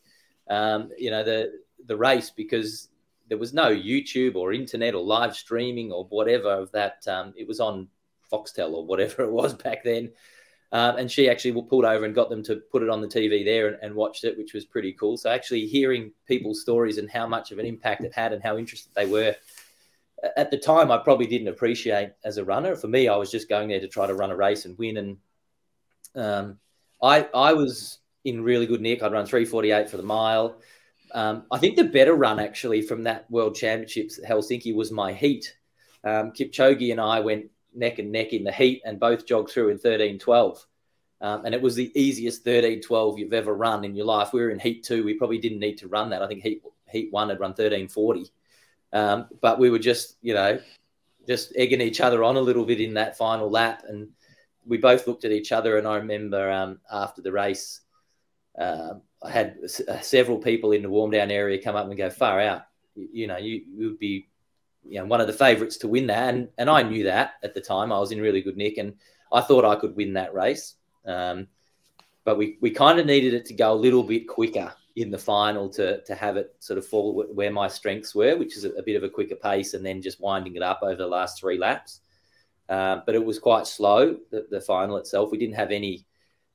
the race, because there was no YouTube or internet or live streaming or whatever of that. It was on Foxtel or whatever it was back then. And she actually pulled over and got them to put it on the TV there and watched it, which was pretty cool. So actually hearing people's stories and how much of an impact it had and how interested they were at the time, I probably didn't appreciate as a runner. For me, I was just going there to try to run a race and win. And I was in really good nick. I'd run 3:48 for the mile. I think the better run actually from that World Championships at Helsinki was my heat. Kipchoge and I went neck and neck in the heat and both jogged through in 13:12. And it was the easiest 13:12 you've ever run in your life. We were in heat 2. We probably didn't need to run that. I think heat 1 had run 13:40. But we were just just egging each other on a little bit in that final lap. And we both looked at each other, and I remember after the race, I had several people in the warm down area come up and go, far out, you would be, one of the favourites to win that. And I knew that at the time. I was in really good nick, and I thought I could win that race. But we kind of needed it to go a little bit quicker in the final to have it sort of fall where my strengths were, which is a bit of a quicker pace, and then just winding it up over the last 3 laps. But it was quite slow, the final itself. We didn't have any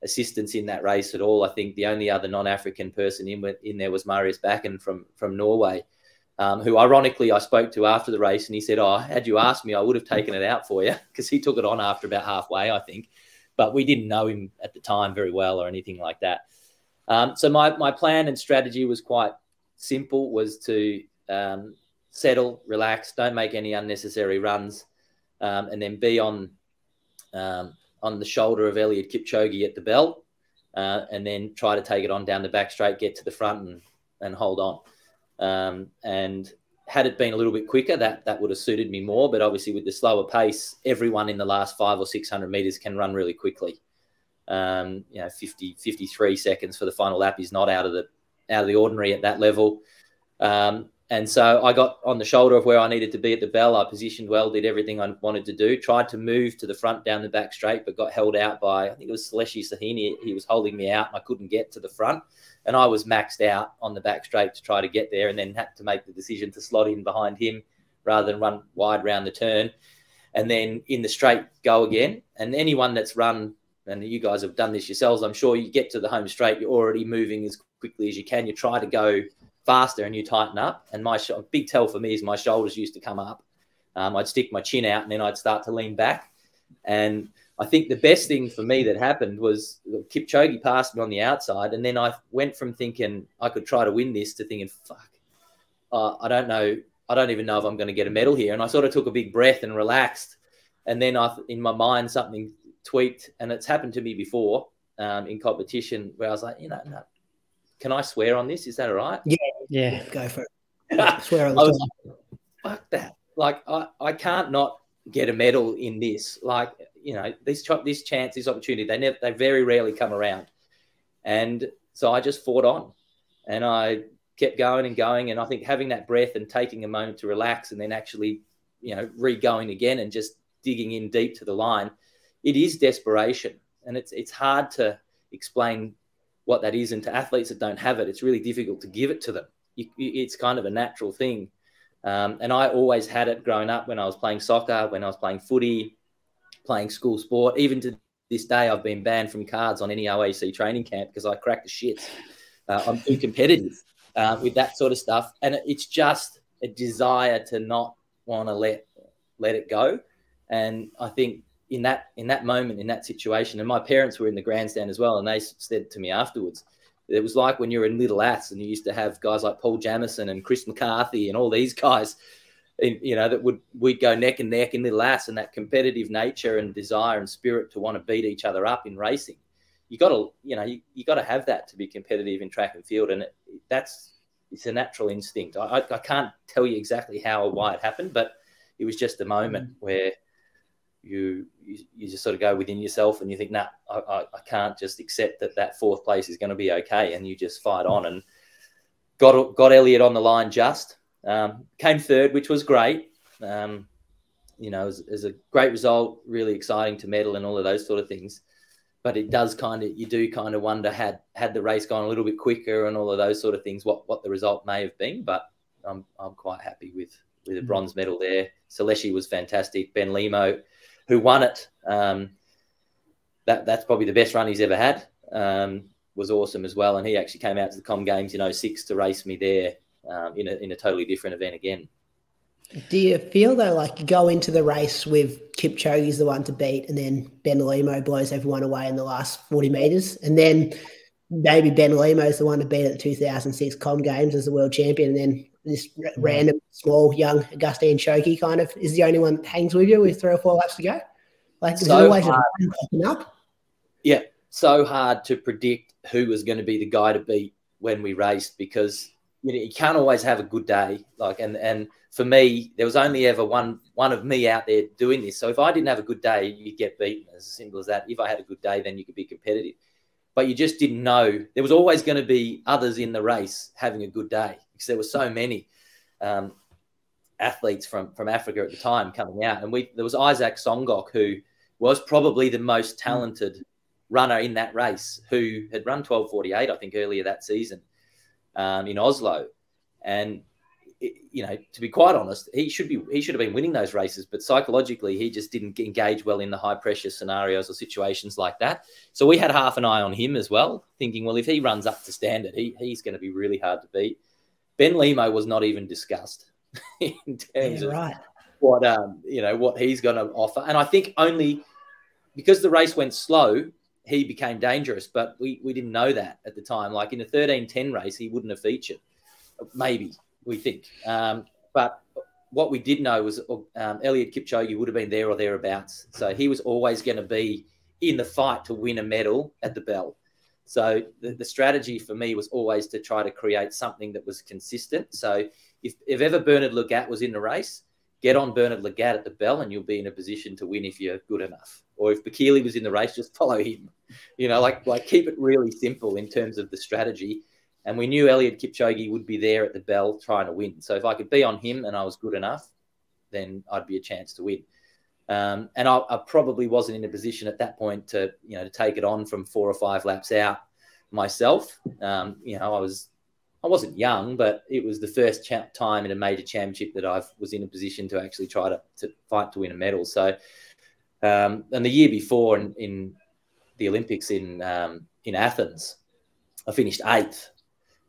assistance in that race at all. I think the only other non-African person in there was Marius Bakken from Norway, who ironically I spoke to after the race, and he said, had you asked me, I would have taken it out for you, because he took it on after about halfway, I think. But we didn't know him at the time very well or anything like that. So my plan and strategy was quite simple, was to settle, relax, don't make any unnecessary runs, and then be on the shoulder of Eliud Kipchoge at the belt, and then try to take it on down the back straight, get to the front and hold on. And had it been a little bit quicker, that would have suited me more. But obviously with the slower pace, everyone in the last 500 or 600 meters can run really quickly. 53 seconds for the final lap is not out of the ordinary at that level. And so I got on the shoulder of where I needed to be at the bell. I positioned well, did everything I wanted to do, tried to move to the front down the back straight, but got held out by, I think it was Seleshi Sahini. He was holding me out and I couldn't get to the front. And I was maxed out on the back straight to try to get there, and then had to make the decision to slot in behind him rather than run wide round the turn. And then in the straight, go again. And anyone that's run, and you guys have done this yourselves, I'm sure, you get to the home straight, you're already moving as quickly as you can. You try to go faster and you tighten up. And my big tell for me is my shoulders used to come up. I'd stick my chin out and then I'd start to lean back. And I think the best thing for me that happened was Kipchoge passed me on the outside, and then I went from thinking I could try to win this to thinking, fuck, I don't know. I don't even know if I'm going to get a medal here. And I sort of took a big breath and relaxed. And then in my mind, something tweaked, and it's happened to me before in competition where I was like, no, can I swear on this? Is that all right? Yeah. Go for it. Swear on this. Fuck that. Like, I can't not get a medal in this. Like, this chance, this opportunity, they very rarely come around. And so I just fought on, and I kept going and going. And I think having that breath and taking a moment to relax, and then actually, re-going again and just digging in deep to the line, it is desperation. And it's hard to explain what that is. And to athletes that don't have it, it's really difficult to give it to them. It's kind of a natural thing. And I always had it growing up when I was playing soccer, when I was playing footy, playing school sport. Even to this day, I've been banned from cards on any OAC training camp because I crack the shits. I'm too competitive with that sort of stuff. And it's just a desire to not want to let it go. And I think in that moment, in that situation, and my parents were in the grandstand as well, and they said to me afterwards, it was like when you were in Little Aths and you used to have guys like Paul Jamieson and Chris McCarthy and all these guys, that we'd go neck and neck in Little Aths, and that competitive nature and desire and spirit to want to beat each other up in racing. You got to have that to be competitive in track and field, and it's a natural instinct. I can't tell you exactly how or why it happened, but it was just a moment where you just sort of go within yourself and you think, nah, I can't just accept that fourth place is going to be okay, and you just fight on, and got Eliud on the line just. Came third, which was great. It was a great result, really exciting to medal and all of those sort of things. But it does you do wonder, had the race gone a little bit quicker and all of those sort of things, what the result may have been. But I'm quite happy with a bronze medal there. Seleshi was fantastic. Ben Limo, who won it, that's probably the best run he's ever had, was awesome as well. And he actually came out to the Com Games in 2006 to race me there. In a totally different event again. Do you feel though like you go into the race with Kipchoge's the one to beat, and then Ben Limo blows everyone away in the last 40 meters, and then maybe Ben Limo is the one to beat at the 2006 Com Games as the world champion, and then this random small young Augustine Choki kind of is the only one that hangs with you with 3 or 4 laps to go? Like there's always just one popping up. Yeah, so hard to predict who was going to be the guy to beat when we raced, because you can't always have a good day. Like, and for me, there was only ever one of me out there doing this. So if I didn't have a good day, you'd get beaten. As simple as that. If I had a good day, then you could be competitive. But you just didn't know. There was always going to be others in the race having a good day because there were so many athletes from Africa at the time coming out. And there was Isaac Songok, who was probably the most talented runner in that race, who had run 12:48, I think, earlier that season in Oslo. And, to be quite honest, he should have been winning those races, but psychologically he just didn't engage well in the high pressure scenarios or situations like that. So we had half an eye on him as well, thinking, well, if he runs up to standard, he's going to be really hard to beat. Ben Limo was not even discussed in terms of what he's going to offer. And I think only because the race went slow, he became dangerous, but we didn't know that at the time. Like in a 13:10 race, he wouldn't have featured, maybe, we think. But what we did know was Eliud Kipchoge would have been there or thereabouts. So he was always going to be in the fight to win a medal at the bell. So the strategy for me was always to try to create something that was consistent. So if ever Bernard Lagat was in the race, get on Bernard Lagat at the bell and you'll be in a position to win if you're good enough. Or if Bekele was in the race, just follow him. Like keep it really simple in terms of the strategy. And we knew Eliud Kipchoge would be there at the bell trying to win. So if I could be on him and I was good enough, then I'd be a chance to win. And I probably wasn't in a position at that point to take it on from 4 or 5 laps out myself. I wasn't young, but it was the first time in a major championship that I was in a position to actually try to fight to win a medal. So, and the year before in the Olympics in Athens, I finished 8th.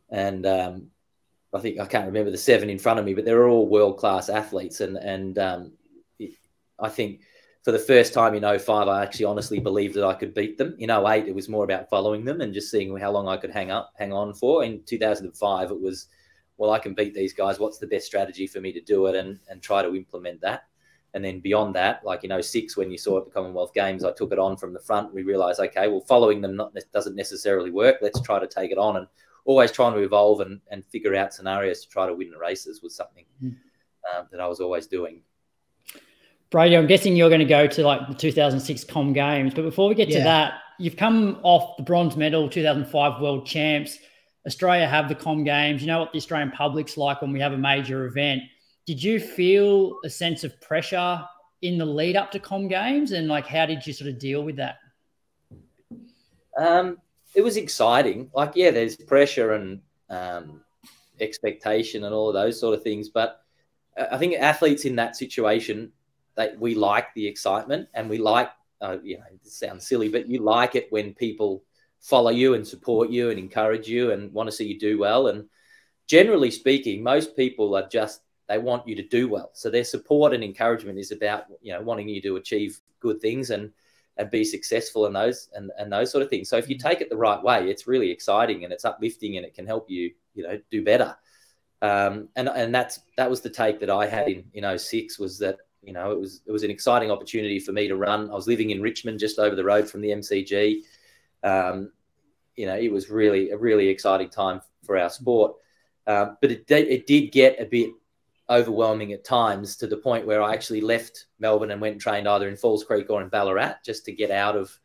And I think, I can't remember the 7 in front of me, but they were all world-class athletes. And I think for the first time in 05, I actually honestly believed that I could beat them. In 08, it was more about following them and just seeing how long I could hang on for. In 2005, it was, well, I can beat these guys. What's the best strategy for me to do it and try to implement that? And then beyond that, like in 06, when you saw at the Commonwealth Games, I took it on from the front. We realized, okay, well, following them doesn't necessarily work. Let's try to take it on, and always trying to evolve and figure out scenarios to try to win the races was something that I was always doing. Brady, I'm guessing you're going to go to like the 2006 Com Games, but before we get to that, you've come off the bronze medal, 2005 World Champs. Australia have the Com Games. You know what the Australian public's like when we have a major event. Did you feel a sense of pressure in the lead up to Com Games, and like how did you sort of deal with that? It was exciting. Like, yeah, there's pressure and expectation and all of those sort of things, but I think athletes in that situation, we like the excitement, and we like, it sounds silly, but you like it when people follow you and support you and encourage you and want to see you do well. And generally speaking, most people are they want you to do well. So their support and encouragement is about, wanting you to achieve good things and be successful in those and those sort of things. So if you take it the right way, it's really exciting and it's uplifting and it can help you, do better. And that was the take that I had in 06, was that, it was an exciting opportunity for me to run. I was living in Richmond, just over the road from the MCG. It was really a really exciting time for our sport. But it did get a bit overwhelming at times, to the point where I actually left Melbourne and went and trained either in Falls Creek or in Ballarat, just to get out of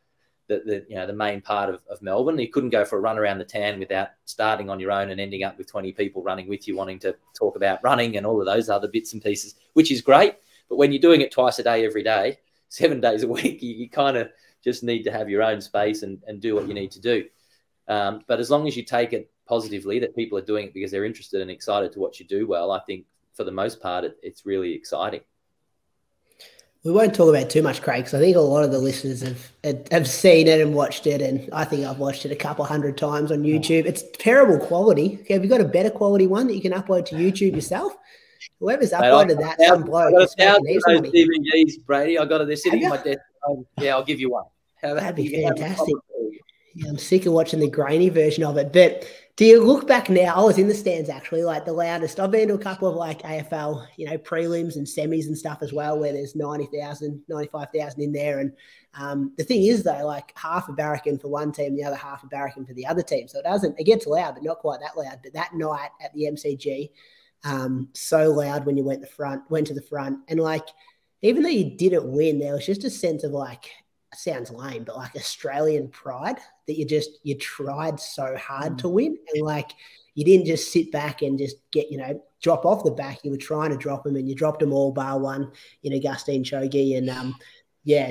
the main part of Melbourne. You couldn't go for a run around the town without starting on your own and ending up with 20 people running with you, wanting to talk about running and all of those other bits and pieces, which is great. But when you're doing it twice a day, every day, 7 days a week, you kind of just need to have your own space and do what you need to do. But as long as you take it positively, that people are doing it because they're interested and excited to watch you do well, I think for the most part, it's really exciting. We won't talk about it too much, Craig, because I think a lot of the listeners have seen it and watched it, and I think I've watched it a couple 100 times on YouTube. It's terrible quality. Okay, have you got a better quality one that you can upload to YouTube yourself? Whoever's uploaded that, some bloke. I've got 1,000 of those DVDs, Brady. They're sitting in my desk. Yeah, I'll give you one. That'd be fantastic. Yeah, I'm sick of watching the grainy version of it. But Do you look back now? I was in the stands actually, like the loudest. I've been to a couple of like AFL, prelims and semis and stuff as well, where there's 90,000, 95,000 in there. And the thing is though, like half a barracan for one team, the other half a barracan for the other team. So it gets loud, but not quite that loud. But that night at the MCG, so loud when you went to the front. And like, even though you didn't win, there was just a sense of like, sounds lame, but like Australian pride that you tried so hard to win. And like, you didn't just sit back and just get, drop off the back. You were trying to drop them and you dropped them all bar one, Gustine Chogi. And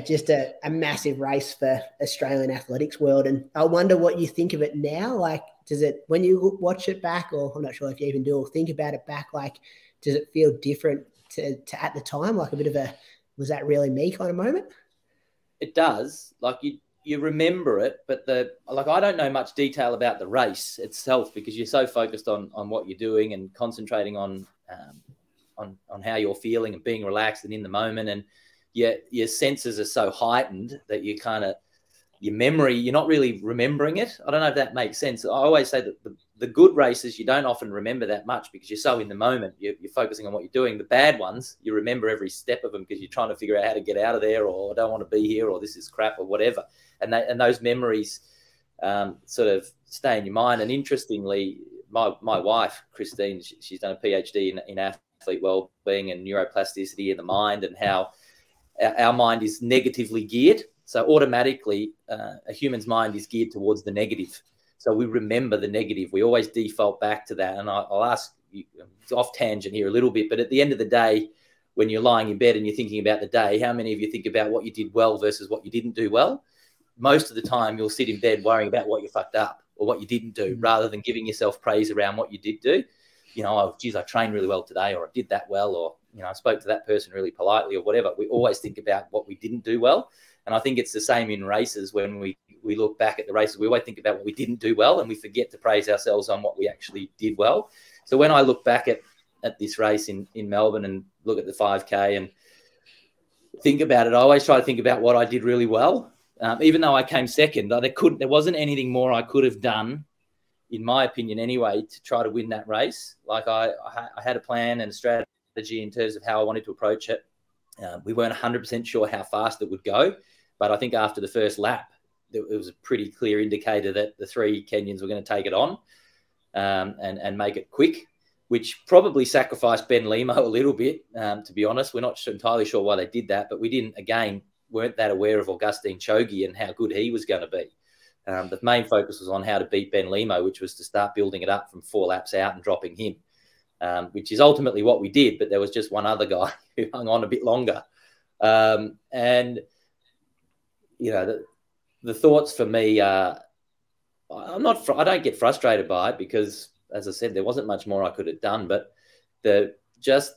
just a massive race for Australian athletics world. And I wonder what you think of it now. Like, when you watch it back, or I'm not sure if you even do, or think about it back, like, does it feel different to at the time? Like a bit of was that really me kind of moment? It does. Like you remember it, but I don't know much detail about the race itself because you're so focused on what you're doing and concentrating on how you're feeling and being relaxed and in the moment, and your senses are so heightened that you kind of your memory, you're not really remembering it. I don't know if that makes sense. I always say that the good races, you don't often remember that much because you're so in the moment. You're focusing on what you're doing. The bad ones, you remember every step of them because you're trying to figure out how to get out of there, or I don't want to be here, or this is crap, or whatever. And those memories sort of stay in your mind. And interestingly, my wife, Christine, she's done a PhD in athlete well-being and neuroplasticity in the mind, and how our mind is negatively geared. So automatically, a human's mind is geared towards the negative. So we remember the negative. We always default back to that. And I'll ask you, it's off tangent here a little bit, but at the end of the day, when you're lying in bed and you're thinking about the day, how many of you think about what you did well versus what you didn't do well? Most of the time, you'll sit in bed worrying about what you fucked up or what you didn't do, rather than giving yourself praise around what you did do. Oh, geez, I trained really well today, or I did that well, or, I spoke to that person really politely, or whatever. We always think about what we didn't do well. And I think it's the same in races. When we look back at the races, we always think about what we didn't do well, and we forget to praise ourselves on what we actually did well. So when I look back at this race in Melbourne and look at the 5K and think about it, I always try to think about what I did really well. Even though I came second, there wasn't anything more I could have done, in my opinion anyway, to try to win that race. Like I had a plan and a strategy in terms of how I wanted to approach it. We weren't 100% sure how fast it would go, but I think after the first lap, it was a pretty clear indicator that the three Kenyans were going to take it on and make it quick, which probably sacrificed Ben Limo a little bit, to be honest. We're not entirely sure why they did that, but we weren't that aware of Augustine Chogi and how good he was going to be. The main focus was on how to beat Ben Limo, which was to start building it up from 4 laps out and dropping him. Which is ultimately what we did, but there was just one other guy who hung on a bit longer. The thoughts for me are, I don't get frustrated by it because, as I said, there wasn't much more I could have done, but the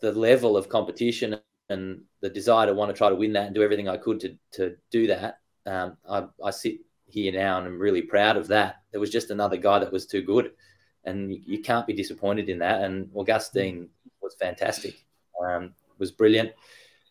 level of competition and the desire to want to try to win that and do everything I could to do that. I sit here now and I'm really proud of that. There was just another guy that was too good. And you can't be disappointed in that. And Augustine was fantastic, was brilliant.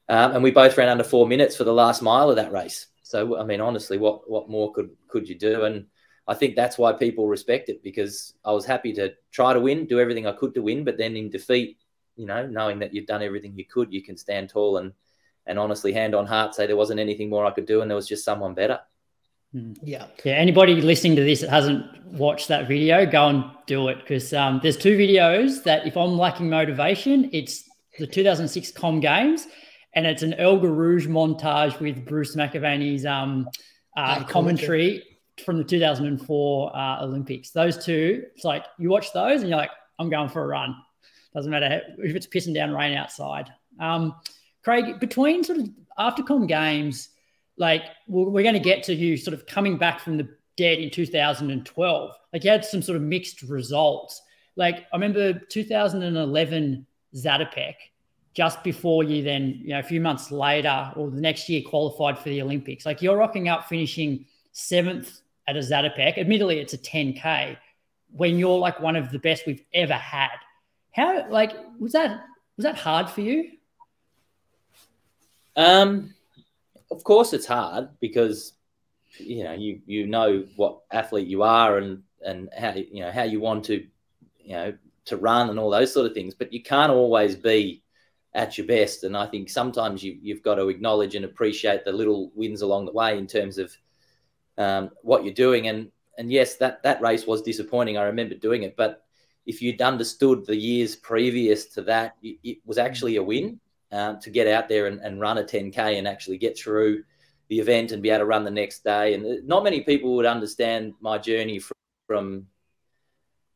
And we both ran under 4 minutes for the last mile of that race. So, I mean, honestly, what more could you do? And I think that's why people respect it, because I was happy to try to win, do everything I could to win. But then in defeat, knowing that you've done everything you could, you can stand tall and honestly, hand on heart, say there wasn't anything more I could do and there was just someone better. Yeah. Anybody listening to this that hasn't watched that video, go and do it, because there's 2 videos that if I'm lacking motivation, it's the 2006 Com Games and it's an Elgar Rouge montage with Bruce McAvaney's commentary from the 2004 Olympics. Those 2, it's like you watch those and you're like, I'm going for a run. Doesn't matter if it's pissing down rain outside. Craig, between sort of after Com Games, like we're going to get to you sort of coming back from the dead in 2012. Like you had some sort of mixed results. Like I remember 2011 Zatopek, just before you then, a few months later or the next year qualified for the Olympics. Like you're rocking up, finishing 7th at a Zatopek. Admittedly, it's a 10K when you're like one of the best we've ever had. How, like, was that hard for you? Of course it's hard because, you know what athlete you are and and how you want to, to run and all those sort of things. But you can't always be at your best. And I think sometimes you've got to acknowledge and appreciate the little wins along the way in terms of what you're doing. And yes, that race was disappointing. I remember doing it, but if you'd understood the years previous to that, it was actually a win to get out there and run a 10K and actually get through the event and be able to run the next day. And not many people would understand my journey from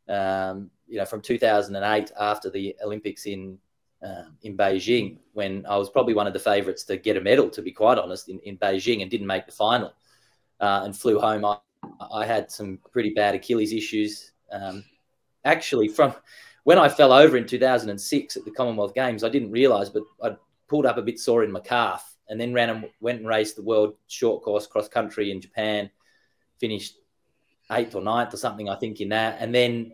2008 after the Olympics in Beijing, when I was probably one of the favourites to get a medal, to be quite honest, in Beijing, and didn't make the final and flew home. I had some pretty bad Achilles issues. Actually, from when I fell over in 2006 at the Commonwealth Games, I didn't realise, but I pulled up a bit sore in my calf, and then went and raced the world short course cross country in Japan, finished 8th or 9th or something, I think, in that, and then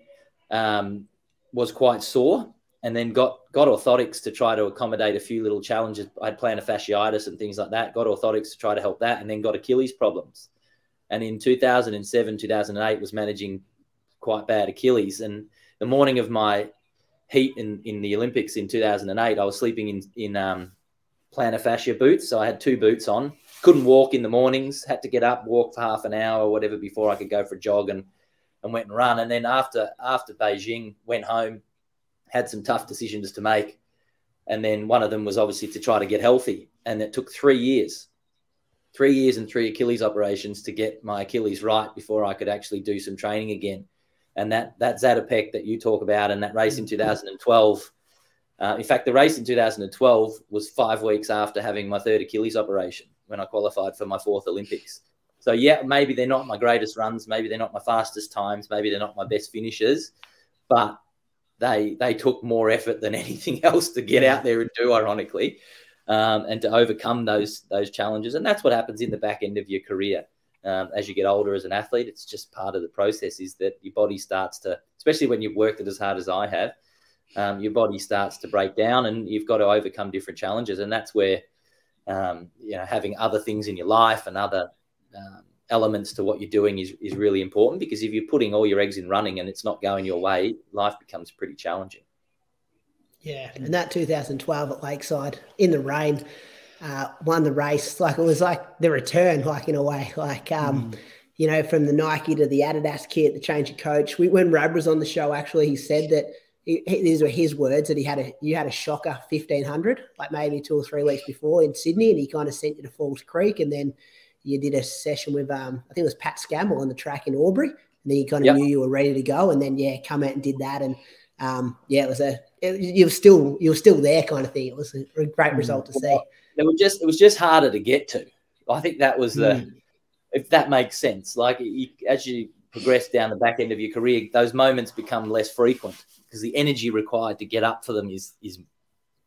was quite sore, and then got orthotics to try to accommodate a few little challenges. I had plantar fasciitis and things like that, got orthotics to try to help that, and then got Achilles problems. And in 2007, 2008 was managing quite bad Achilles. And the morning of my heat in the Olympics in 2008, I was sleeping in plantar fascia boots. So I had 2 boots on, couldn't walk in the mornings, had to get up, walk for half an hour or whatever before I could go for a jog and went and run. And then after Beijing, went home, had some tough decisions to make. And then one of them was obviously to try to get healthy. And it took 3 years. 3 years and 3 Achilles operations to get my Achilles right before I could actually do some training again. And that Zatopek that you talk about, and that race in 2012, in fact, the race in 2012 was 5 weeks after having my 3rd Achilles operation when I qualified for my 4th Olympics. So, yeah, maybe they're not my greatest runs. Maybe they're not my fastest times. Maybe they're not my best finishes. But they took more effort than anything else to get out there and do, ironically, and to overcome those challenges. And that's what happens in the back end of your career. As you get older as an athlete, it's just part of the process, is that your body starts to, especially when you've worked it as hard as I have, your body starts to break down, and you've got to overcome different challenges. And that's where, having other things in your life and other elements to what you're doing is really important, because if you're putting all your eggs in running and it's not going your way, life becomes pretty challenging. Yeah, and that 2012 at Lakeside in the rain, won the race. Like, it was like the return, like, in a way, like, from the Nike to the Adidas kit, the change of coach. When Rab was on the show, actually, he said that these were his words, that you had a shocker 1500, like maybe 2 or 3 weeks before in Sydney, and he kind of sent you to Falls Creek, and then you did a session with, I think it was Pat Scammell on the track in Albury, and then you kind of knew you were ready to go, and then, come out and did that. And it was you were still there kind of thing. It was a great result to see. It was just harder to get to. I think that was if that makes sense. Like, as you progress down the back end of your career, those moments become less frequent because the energy required to get up for them is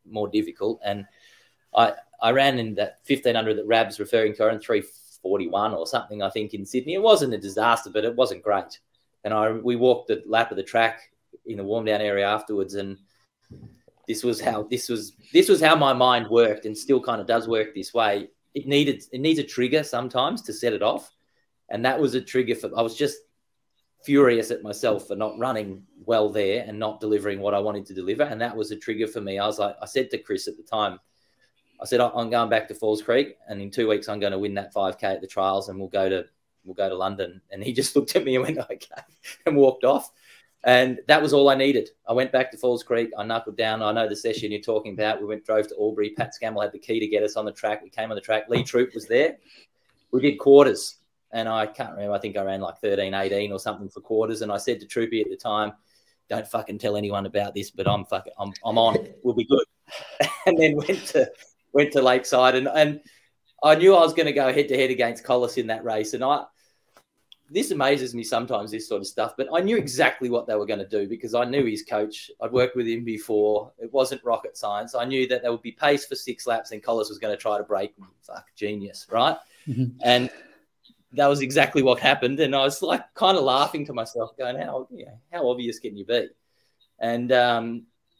more difficult. And I ran in that 1500 that Rab's referring to, in 3:41 or something, I think, in Sydney. It wasn't a disaster, but it wasn't great. And we walked the lap of the track in the warm down area afterwards, and this was how my mind worked, and still kind of does work this way. It needs a trigger sometimes to set it off, and that was a trigger I was just furious at myself for not running well there and not delivering what I wanted to deliver, and that was a trigger for me. I said to Chris at the time, I said, I'm going back to Falls Creek, and in 2 weeks I'm going to win that 5K at the trials, and we'll go to London. And he just looked at me and went, okay, and walked off. And that was all I needed. I went back to Falls Creek. I knuckled down. I know the session you're talking about. We drove to Albury. Pat Scammell had the key to get us on the track. We came on the track. Lee Troop was there. We did quarters. And I can't remember. I think I ran like 13, 18 or something for quarters. And I said to Troopy at the time, don't fucking tell anyone about this, but I'm on. We'll be good. And then went to Lakeside. And I knew I was going to go head-to-head against Collis in that race. And this amazes me sometimes, this sort of stuff, but I knew exactly what they were going to do because I knew his coach. I'd worked with him before. It wasn't rocket science. I knew that there would be pace for 6 laps and Collis was going to try to break me. Fuck, genius, right? Mm-hmm. And that was exactly what happened. And I was like kind of laughing to myself going, how obvious can you be? And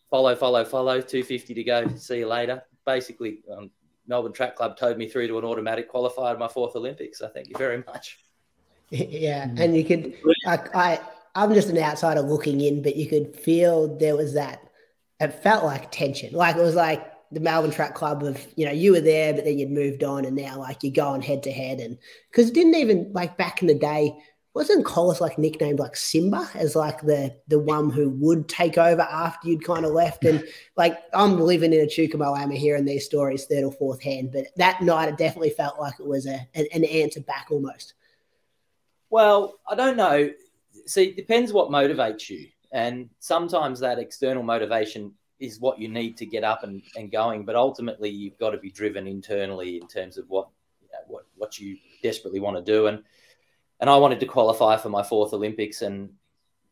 follow, 250 to go. See you later. Basically, Melbourne Track Club towed me through to an automatic qualifier at my 4th Olympics. So thank you very much. Yeah, and you could. I I'm just an outsider looking in, but you could feel there was that, it felt like tension. Like it was like the Melbourne Track Club of, you were there, but then you'd moved on and now like you're going head to head. And because it didn't even, like back in the day, wasn't Collis like nicknamed like Simba as like the one who would take over after you'd kind of left? And like I'm living in a Chukamoama hearing these stories third or fourth hand, but that night it definitely felt like it was an answer back almost. Well, I don't know. See, it depends what motivates you. And sometimes that external motivation is what you need to get up and going. But ultimately, you've got to be driven internally in terms of what you desperately want to do. And I wanted to qualify for my 4th Olympics, and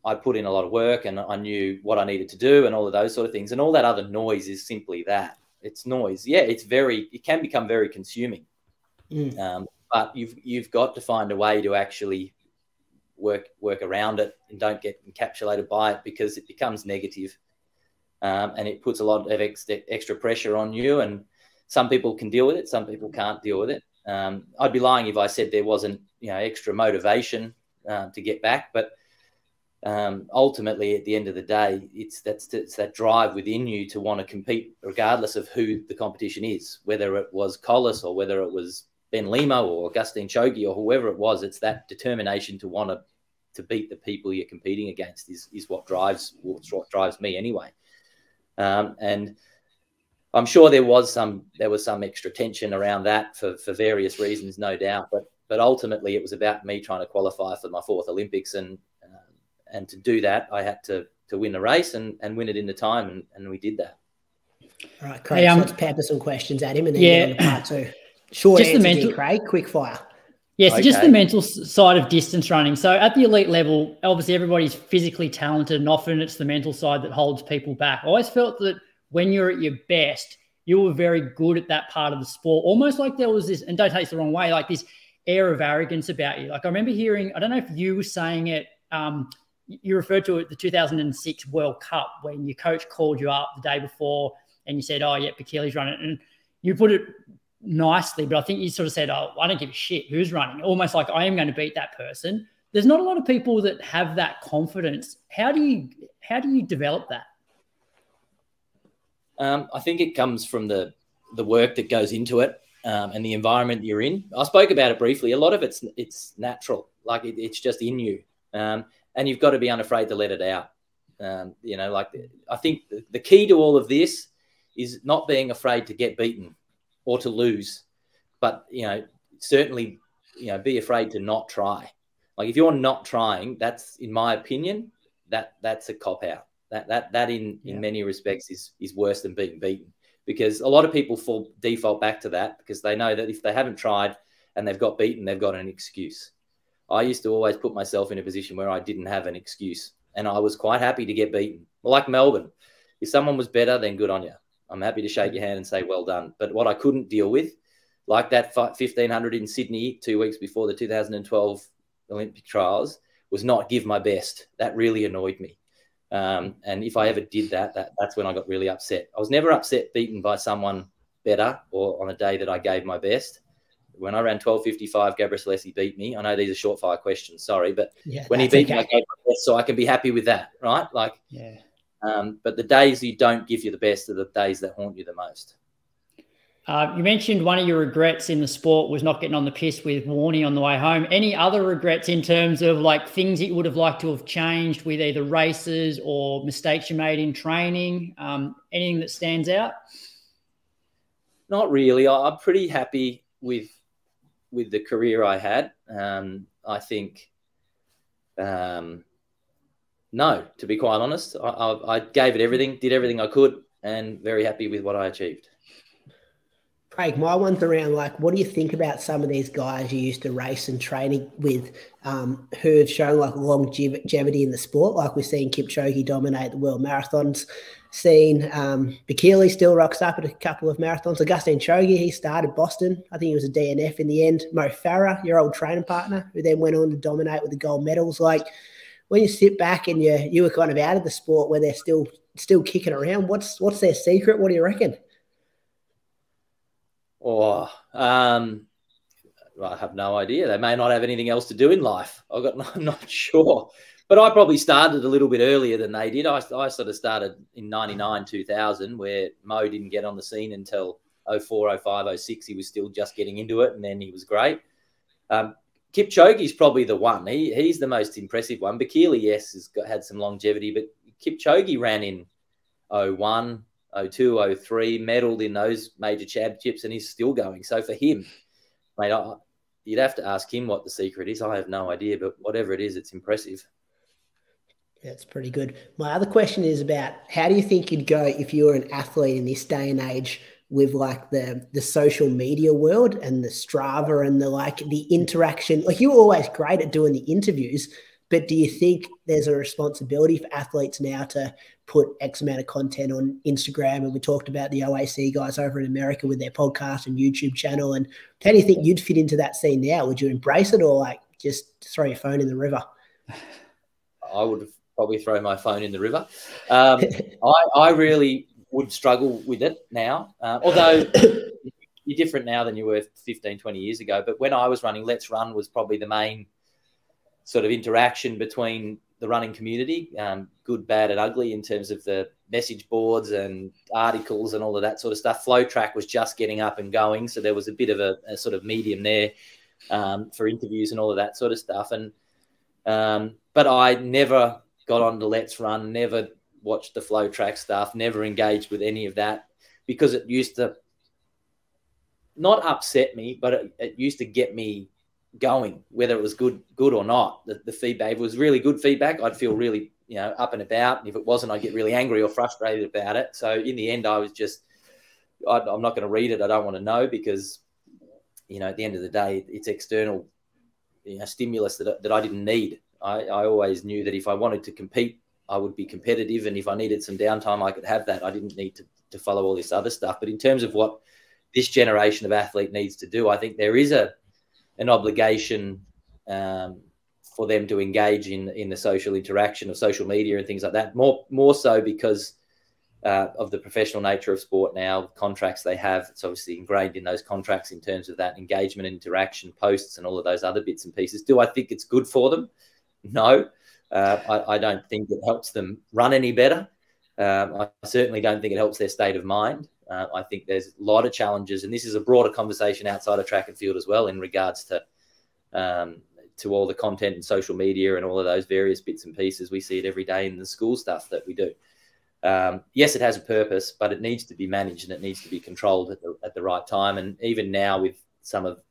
I put in a lot of work, and I knew what I needed to do and all of those sort of things. And all that other noise is simply that. It's noise. Yeah, it can become very consuming. But you've got to find a way to actually work around it and don't get encapsulated by it, because it becomes negative, and it puts a lot of extra pressure on you. And some people can deal with it, some people can't deal with it. I'd be lying if I said there wasn't extra motivation to get back, but ultimately at the end of the day, it's that drive within you to want to compete regardless of who the competition is, whether it was Collis or whether it was Ben Lima or Augustine Chogi or whoever it was. It's that determination to want to beat the people you're competing against is what drives me anyway. And I'm sure there was some extra tension around that for various reasons, no doubt. But ultimately, it was about me trying to qualify for my 4th Olympics, and to do that, I had to win the race and win it in the time, and we did that. All right, Craig. So let's pepper some questions at him, and then get on to part 2. Short just answers the mental, here, Craig. Quick fire. Yeah, so just the mental side of distance running. So at the elite level, obviously everybody's physically talented, and often it's the mental side that holds people back. I always felt that when you're at your best, you were very good at that part of the sport. Almost like there was this, and don't take it the wrong way, like this air of arrogance about you. Like I remember hearing, I don't know if you were saying it, you referred to it, the 2006 World Cup, when your coach called you up the day before and you said, oh, yeah, Bekele's running. And you put it nicely, but I think you sort of said, oh, I don't give a shit who's running. Almost like I am going to beat that person. There's not a lot of people that have that confidence. How do you develop that? I think it comes from the work that goes into it, and the environment you're in. I spoke about it briefly. A lot of it's natural, like it's just in you, and you've got to be unafraid to let it out. I think the key to all of this is not being afraid to get beaten or to lose, but certainly be afraid to not try. Like if you're not trying, that's, in my opinion, that's a cop out. That in many respects is worse than being beaten, because a lot of people default back to that because they know that if they haven't tried and they've got beaten, they've got an excuse. I used to always put myself in a position where I didn't have an excuse, and I was quite happy to get beaten. Like Melbourne, if someone was better, then good on you. I'm happy to shake your hand and say, well done. But what I couldn't deal with, like that 1500 in Sydney 2 weeks before the 2012 Olympic trials, was not give my best. That really annoyed me. And if I ever did that's when I got really upset. I was never upset beaten by someone better or on a day that I gave my best. When I ran 12:55, Gabriel Celesi beat me. I know these are short fire questions, sorry, but when he beat me, I gave my best, so I can be happy with that, right? Like, yeah. But the days you don't give you the best are the days that haunt you the most. You mentioned one of your regrets in the sport was not getting on the piss with Warney on the way home. Any other regrets in terms of like things that you would have liked to have changed with either races or mistakes you made in training? Anything that stands out? Not really. I'm pretty happy with the career I had. I think, no, to be quite honest, I gave it everything, did everything I could, and very happy with what I achieved. Craig, my one's around, like, what do you think about some of these guys you used to race and training with who have shown, like, longevity in the sport? Like, we've seen Kipchoge dominate the world marathons, seen Bekele still rocks up at a couple of marathons. Augustine Chogi, he started Boston. I think he was a DNF in the end. Mo Farah, your old training partner, who then went on to dominate with the gold medals. Like, when you sit back and you were kind of out of the sport where they're still kicking around, what's their secret? What do you reckon? I have no idea. They may not have anything else to do in life. I'm not sure. But I probably started a little bit earlier than they did. I sort of started in 99, 2000, where Mo didn't get on the scene until 04, 05, 06. He was still just getting into it, and then he was great. Kipchoge's probably the one. He's the most impressive one. Bekele, yes, has had some longevity, but Kipchoge ran in 01, 02, 03, medalled in those major championships, and he's still going. So for him, mate, you'd have to ask him what the secret is. I have no idea, but whatever it is, it's impressive. That's pretty good. My other question is about how do you think you'd go if you were an athlete in this day and age with like the social media world and the Strava and the interaction? Like, you were always great at doing the interviews, but do you think there's a responsibility for athletes now to put X amount of content on Instagram? And we talked about the OAC guys over in America with their podcast and YouTube channel. And how do you think you'd fit into that scene now? Would you embrace it, or like just throw your phone in the river? I would probably throw my phone in the river. I really would struggle with it now, although you're different now than you were 15, 20 years ago. But when I was running, Let's Run was probably the main sort of interaction between the running community, good, bad and ugly, in terms of the message boards and articles and all of that sort of stuff. Flow Track was just getting up and going, so there was a bit of a sort of medium there for interviews and all of that sort of stuff. And but I never got on to Let's Run, never watched the Flow Track stuff, never engaged with any of that, because it used to not upset me, but it used to get me going, whether it was good or not. The feedback, if it was really good feedback, I'd feel really, up and about. And if it wasn't, I'd get really angry or frustrated about it. So in the end, I was just, I'm not going to read it. I don't want to know, because, at the end of the day, it's external, stimulus that I didn't need. I always knew that if I wanted to compete, I would be competitive. And if I needed some downtime, I could have that. I didn't need to follow all this other stuff. But in terms of what this generation of athlete needs to do, I think there is an obligation for them to engage in the social interaction of social media and things like that. More so because of the professional nature of sport now, contracts they have. It's obviously ingrained in those contracts in terms of that engagement, interaction, posts, and all of those other bits and pieces. Do I think it's good for them? No. I don't think it helps them run any better. I certainly don't think it helps their state of mind. I think there's a lot of challenges, and this is a broader conversation outside of track and field as well, in regards to all the content and social media and all of those various bits and pieces. We see it every day in the school stuff that we do. Yes, it has a purpose, but it needs to be managed and it needs to be controlled at the right time. And even now, with some of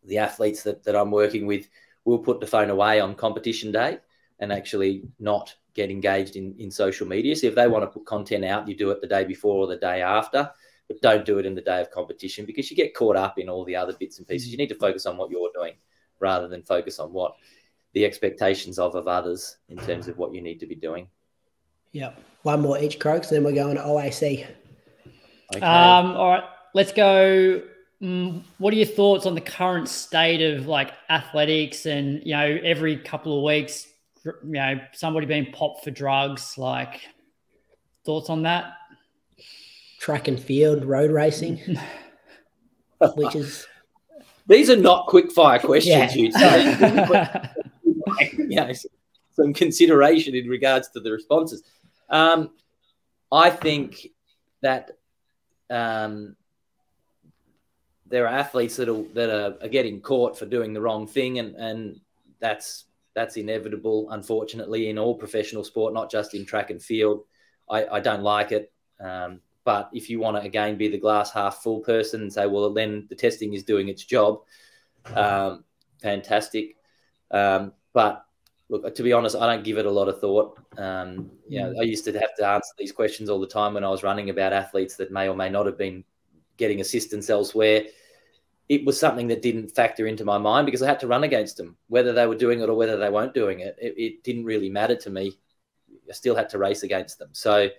the athletes that I'm working with, we'll put the phone away on competition day and actually not get engaged in social media. So if they want to put content out, you do it the day before or the day after, but don't do it in the day of competition, because you get caught up in all the other bits and pieces. You need to focus on what you're doing rather than focus on what the expectations of others in terms of what you need to be doing. Yep. One more each, Croaks, then we're going to OAC. Okay. All right, let's go. What are your thoughts on the current state of like athletics and, every couple of weeks, somebody being popped for drugs? Like, thoughts on that? Track and field, road racing, which is... These are not quick fire questions, yeah. Some consideration in regards to the responses. I think that there are athletes that are getting caught for doing the wrong thing, and that's inevitable, unfortunately, in all professional sport, not just in track and field. I don't like it. But if you want to, again, be the glass half full person and say, well, then the testing is doing its job, fantastic. But look, to be honest, I don't give it a lot of thought. I used to have to answer these questions all the time when I was running about athletes that may or may not have been getting assistance elsewhere. It was something that didn't factor into my mind, because I had to run against them, whether they were doing it or whether they weren't doing it. It didn't really matter to me. I still had to race against them. So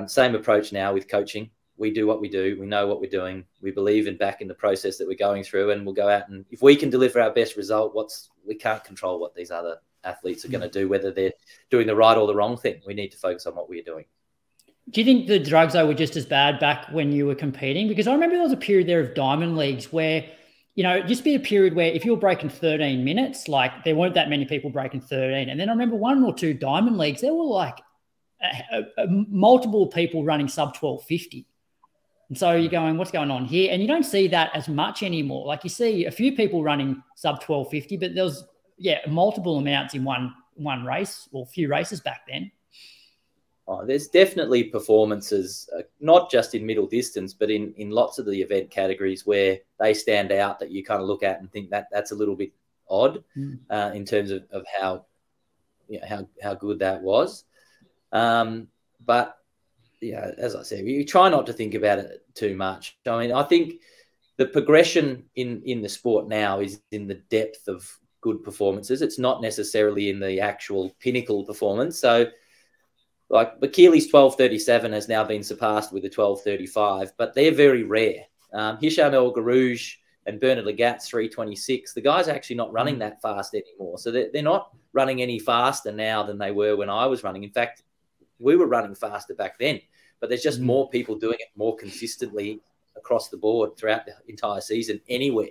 same approach now with coaching. We do what we do. We know what we're doing. We believe in back in the process that we're going through, and we'll go out, and if we can deliver our best result, we can't control what these other athletes are going to do, whether they're doing the right or the wrong thing. We need to focus on what we're doing. Do you think the drugs, though, were just as bad back when you were competing? Because I remember there was a period there of diamond leagues where you know, just be a period where if you're breaking 13 minutes, like there weren't that many people breaking 13. And then I remember 1 or 2 diamond leagues, there were like multiple people running sub 12:50. And so you're going, what's going on here? And you don't see that as much anymore. Like you see a few people running sub 12:50, but there's, multiple amounts in one race or a few races back then. Oh, there's definitely performances, not just in middle distance, but in lots of the event categories where they stand out that you kind of look at and think that that's a little bit odd in terms of how, how good that was. But yeah, as I said, you try not to think about it too much. I mean, I think the progression in the sport now is in the depth of good performances. It's not necessarily in the actual pinnacle performance. So, like Bakili's 12:37 has now been surpassed with a 12:35, but they're very rare. Hicham El Garouge and Bernard Lagat's 3:26. The guys are actually not running that fast anymore. So they're not running any faster now than they were when I was running. In fact, we were running faster back then, but there's just more people doing it more consistently across the board throughout the entire season anywhere.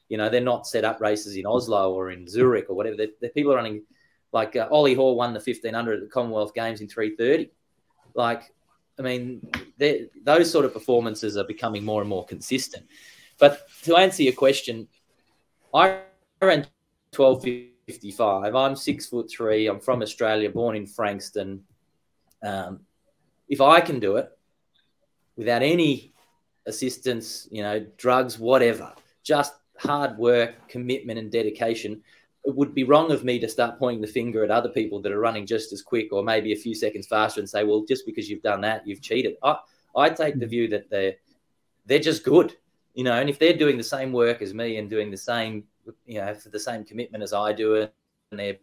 They're not set up races in Oslo or in Zurich or whatever. They're people are running. Like Ollie Hoare won the 1500 at the Commonwealth Games in 3:30. Like, I mean, those sort of performances are becoming more and more consistent. But to answer your question, I ran 12:55. I'm 6'3". I'm from Australia, born in Frankston. If I can do it without any assistance, drugs, whatever, just hard work, commitment, and dedication, it would be wrong of me to start pointing the finger at other people that are running just as quick or maybe a few seconds faster and say, well, just because you've done that, you've cheated. I take the view that they're just good, and if they're doing the same work as me and doing the same, for the same commitment as I do it, and they're,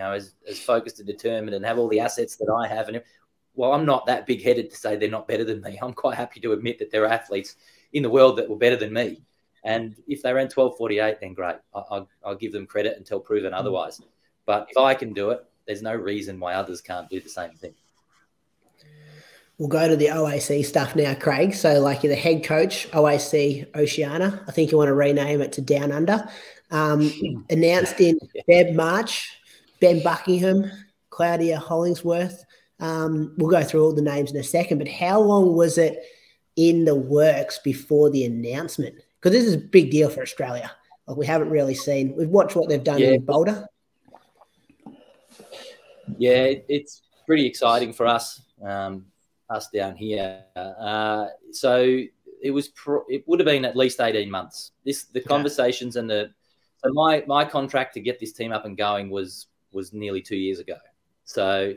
as focused and determined and have all the assets that I have. And well, I'm not that big headed to say they're not better than me. I'm quite happy to admit that there are athletes in the world that were better than me. And if they ran 12:48, then great. I'll give them credit until proven otherwise. But if I can do it, there's no reason why others can't do the same thing. We'll go to the OAC stuff now, Craig. So, like, you're the head coach, OAC Oceania. I think you want to rename it to Down Under. Announced in Feb, March, Ben Buckingham, Claudia Hollingsworth. We'll go through all the names in a second. But how long was it in the works before the announcement? Because this is a big deal for Australia. Like, we haven't really seen. We've watched what they've done in Boulder. Yeah, it's pretty exciting for us, us down here. So it would have been at least 18 months. The conversations and so my contract to get this team up and going was nearly 2 years ago. So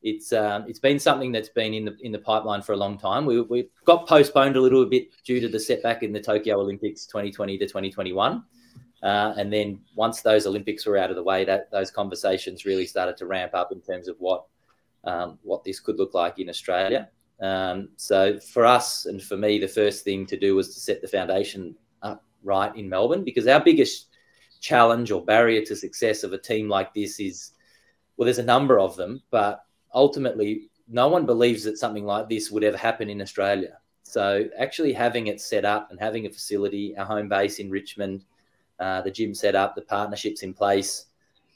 it's been something that's been in the pipeline for a long time. We got postponed a little bit due to the setback in the Tokyo Olympics 2020 to 2021. And then once those Olympics were out of the way, those conversations really started to ramp up in terms of what this could look like in Australia. So for us and for me, the first thing to do was to set the foundation up right in Melbourne, because our biggest challenge or barrier to success of a team like this is, well, there's a number of them, but ultimately no one believes that something like this would ever happen in Australia. So actually having it set up and having a facility, a home base in Richmond, the gym set up, the partnerships in place,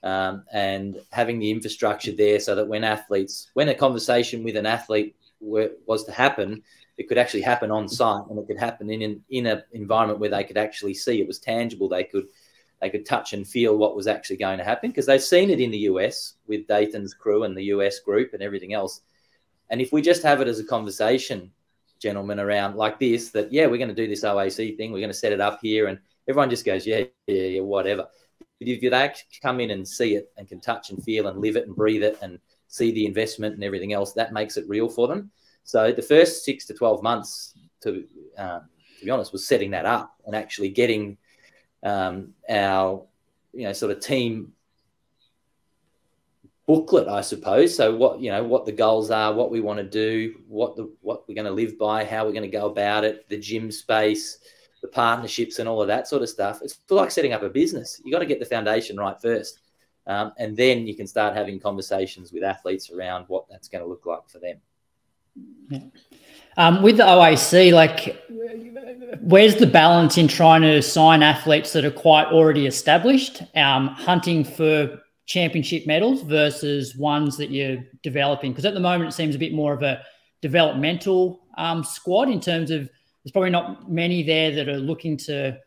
and having the infrastructure there so that when a conversation with an athlete was to happen, it could actually happen on site, and it could happen in an environment where they could actually see it was tangible. They could touch and feel what was actually going to happen, because they've seen it in the US with Dayton's crew and the US group and everything else. And if we just have it as a conversation, gentlemen, around like this, that, we're going to do this OAC thing, we're going to set it up here, and everyone just goes, yeah, whatever. But if they actually come in and see it and can touch and feel and live it and breathe it and see the investment and everything else, that makes it real for them. So the first 6 to 12 months, to be honest, was setting that up and actually getting our sort of team booklet, I suppose. So what the goals are, what we want to do, what we're going to live by, how we're going to go about it, the gym space, the partnerships and all of that sort of stuff. It's like setting up a business. You got to get the foundation right first. And then you can start having conversations with athletes around what that's going to look like for them. Yeah. With the OAC, like where's the balance in trying to sign athletes that are quite already established, hunting for championship medals versus ones that you're developing? Because at the moment it seems a bit more of a developmental squad in terms of there's probably not many there that are looking to,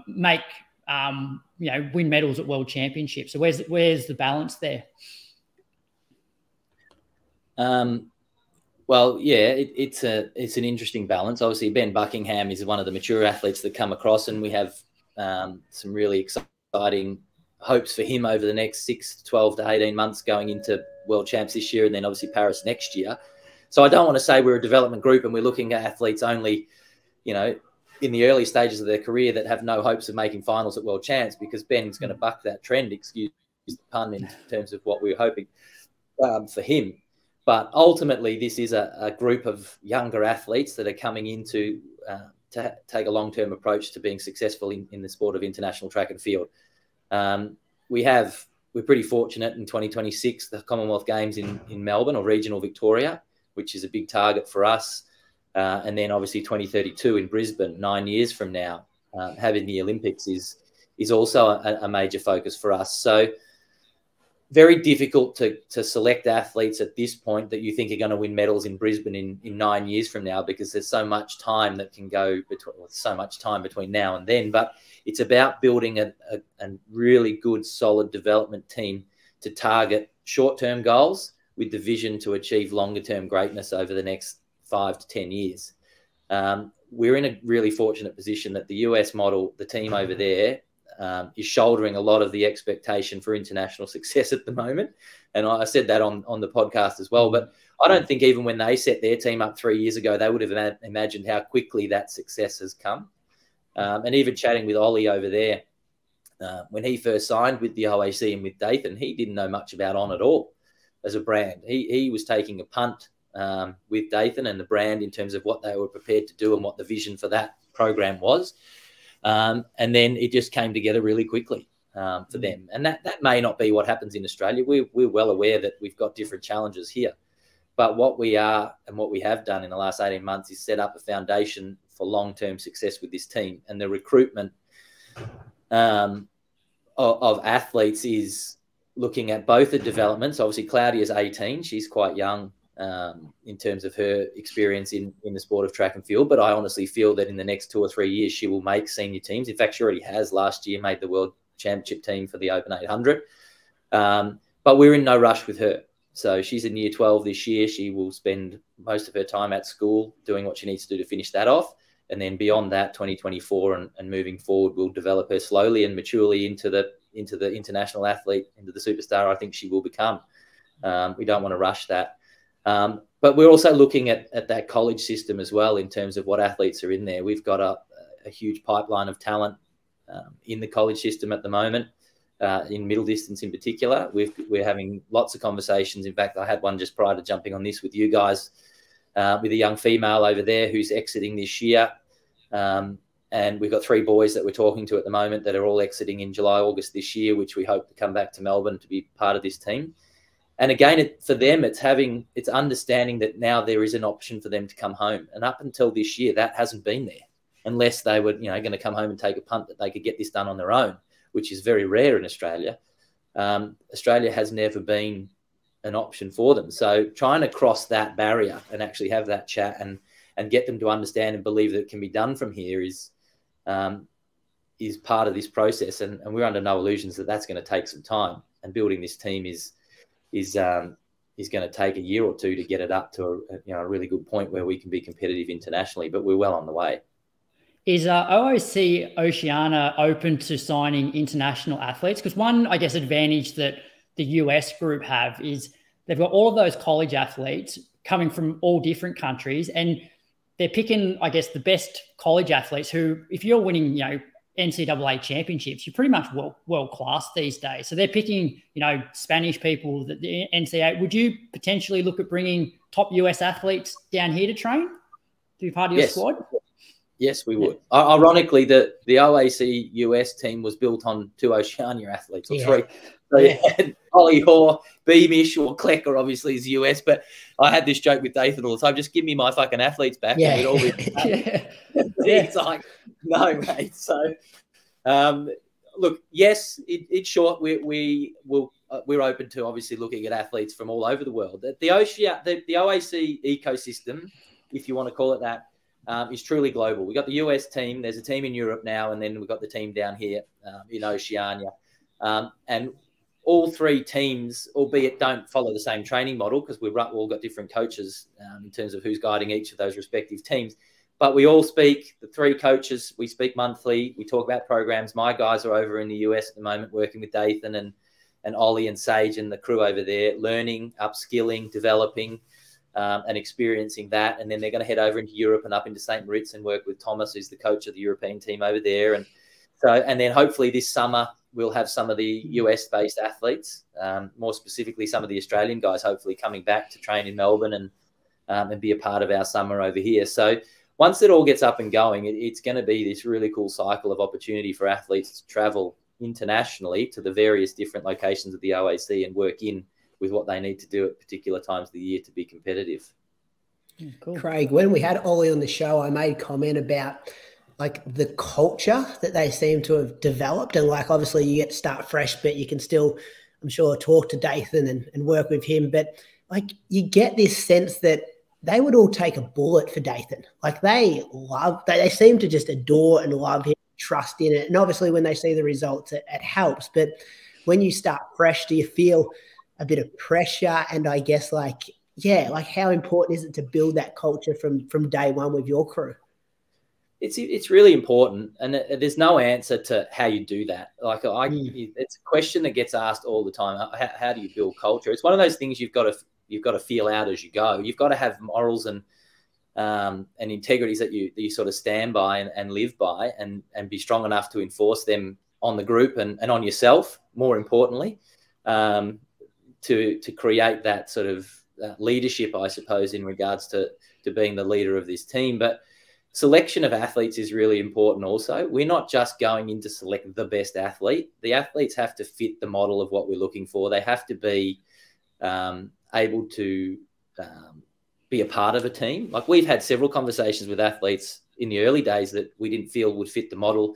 make, win medals at world championships. So where's the balance there? Well, yeah, it's an interesting balance. Obviously, Ben Buckingham is one of the mature athletes that come across, and we have some really exciting hopes for him over the next 6, 12 to 18 months going into World Champs this year and then obviously Paris next year. So I don't want to say we're a development group and we're looking at athletes only, in the early stages of their career that have no hopes of making finals at World Champs, because Ben's going to buck that trend, excuse the pun, in terms of what we're hoping for him. But ultimately, this is a group of younger athletes that are coming into to take a long-term approach to being successful in the sport of international track and field. We're pretty fortunate in 2026, the Commonwealth Games in Melbourne, or regional Victoria, which is a big target for us. And then obviously 2032 in Brisbane, 9 years from now, having the Olympics is also a major focus for us. So very difficult to select athletes at this point that you think are going to win medals in Brisbane in 9 years from now, because there's so much time that can go between now and then. But it's about building a really good, solid development team to target short-term goals with the vision to achieve longer-term greatness over the next 5 to 10 years. We're in a really fortunate position that the US model, the team over there, is shouldering a lot of the expectation for international success at the moment. And I said that on the podcast as well. But I don't think even when they set their team up 3 years ago, they would have imagined how quickly that success has come. And even chatting with Ollie over there, when he first signed with the OAC and with Dathan, he didn't know much about On at all as a brand. He was taking a punt with Dathan and the brand in terms of what they were prepared to do and what the vision for that program was. And then it just came together really quickly for them. And that may not be what happens in Australia. We're well aware that we've got different challenges here. But what we are and what we have done in the last 18 months is set up a foundation for long-term success with this team. And the recruitment of athletes is looking at both the developments. Obviously, Claudia's 18. She's quite young in terms of her experience in the sport of track and field. But I honestly feel that in the next 2 or 3 years, she will make senior teams. In fact, she already has last year made the World Championship team for the Open 800. But we're in no rush with her. So she's in year 12 this year. She will spend most of her time at school doing what she needs to do to finish that off. And then beyond that, 2024 and moving forward, we'll develop her slowly and maturely into the international athlete, into the superstar I think she will become. We don't want to rush that. But we're also looking at that college system as well in terms of what athletes are in there. We've got a huge pipeline of talent in the college system at the moment, in middle distance in particular. We're having lots of conversations. In fact, I had one just prior to jumping on this with you guys, with a young female over there who's exiting this year. And we've got 3 boys that we're talking to at the moment that are all exiting in July, August this year, which we hope to come back to Melbourne to be part of this team. And again, for them, it's understanding that now there is an option for them to come home. And up until this year, that hasn't been there, unless they were, going to come home and take a punt that they could get this done on their own, which is very rare in Australia. Australia has never been an option for them. So trying to cross that barrier and actually have that chat and get them to understand and believe that it can be done from here is part of this process. And we're under no illusions that that's going to take some time. And building this team is going to take a year or two to get it up to a really good point where we can be competitive internationally, but we're well on the way. Is OOC Oceania open to signing international athletes? Because one, I guess, advantage that the US group have is they've got all of those college athletes coming from all different countries, and they're picking, I guess, the best college athletes who, if you're winning, NCAA championships, you're pretty much world class these days. So they're picking, Spanish people, the NCAA. Would you potentially look at bringing top US athletes down here to train to be part of your squad? Yes, we would. Ironically, the OAC US team was built on 2 Oceania athletes, or 3. So you had Ollie Hoare, Beamish, or Klecker, obviously, is US. But I had this joke with Dathan all the time: just give me my fucking athletes back, and we'd all be. It's like, no, mate. So, look, yes, it's short. We're open to obviously looking at athletes from all over the world. The OAC ecosystem, if you want to call it that, is truly global. We've got the US team. There's a team in Europe now, and then we've got the team down here in Oceania. And all 3 teams, albeit don't follow the same training model because we've all got different coaches in terms of who's guiding each of those respective teams. But we all speak, the 3 coaches, we speak monthly. We talk about programs. My guys are over in the US at the moment working with Dathan and Ollie and Sage and the crew over there, learning, upskilling, developing, and experiencing that. And then they're going to head over into Europe and up into St. Moritz and work with Thomas, who's the coach of the European team over there. And then hopefully this summer we'll have some of the US-based athletes, more specifically some of the Australian guys, hopefully coming back to train in Melbourne and be a part of our summer over here. So once it all gets up and going, it's going to be this really cool cycle of opportunity for athletes to travel internationally to the various different locations of the OAC and work in with what they need to do at particular times of the year to be competitive. Cool. Craig, when we had Ollie on the show, I made comment about like the culture that they seem to have developed. And like, obviously you get to start fresh, but you can still, I'm sure, talk to Dathan and work with him. But like, you get this sense that they would all take a bullet for Dathan. Like they seem to just adore and love him, trust in it. And obviously when they see the results, it helps. But when you start fresh, do you feel a bit of pressure? And I guess like how important is it to build that culture from day one with your crew? It's really important, and there's no answer to how you do that. Like it's a question that gets asked all the time. How do you build culture? It's one of those things you've got to feel out as you go. You've got to have morals and integrities that you sort of stand by and live by, and be strong enough to enforce them on the group and on yourself. More importantly, to create that sort of leadership, I suppose, in regards to being the leader of this team. But selection of athletes is really important also. We're not just going in to select the best athlete. The athletes have to fit the model of what we're looking for. They have to be able to be a part of a team. Like we've had several conversations with athletes in the early days that we didn't feel would fit the model,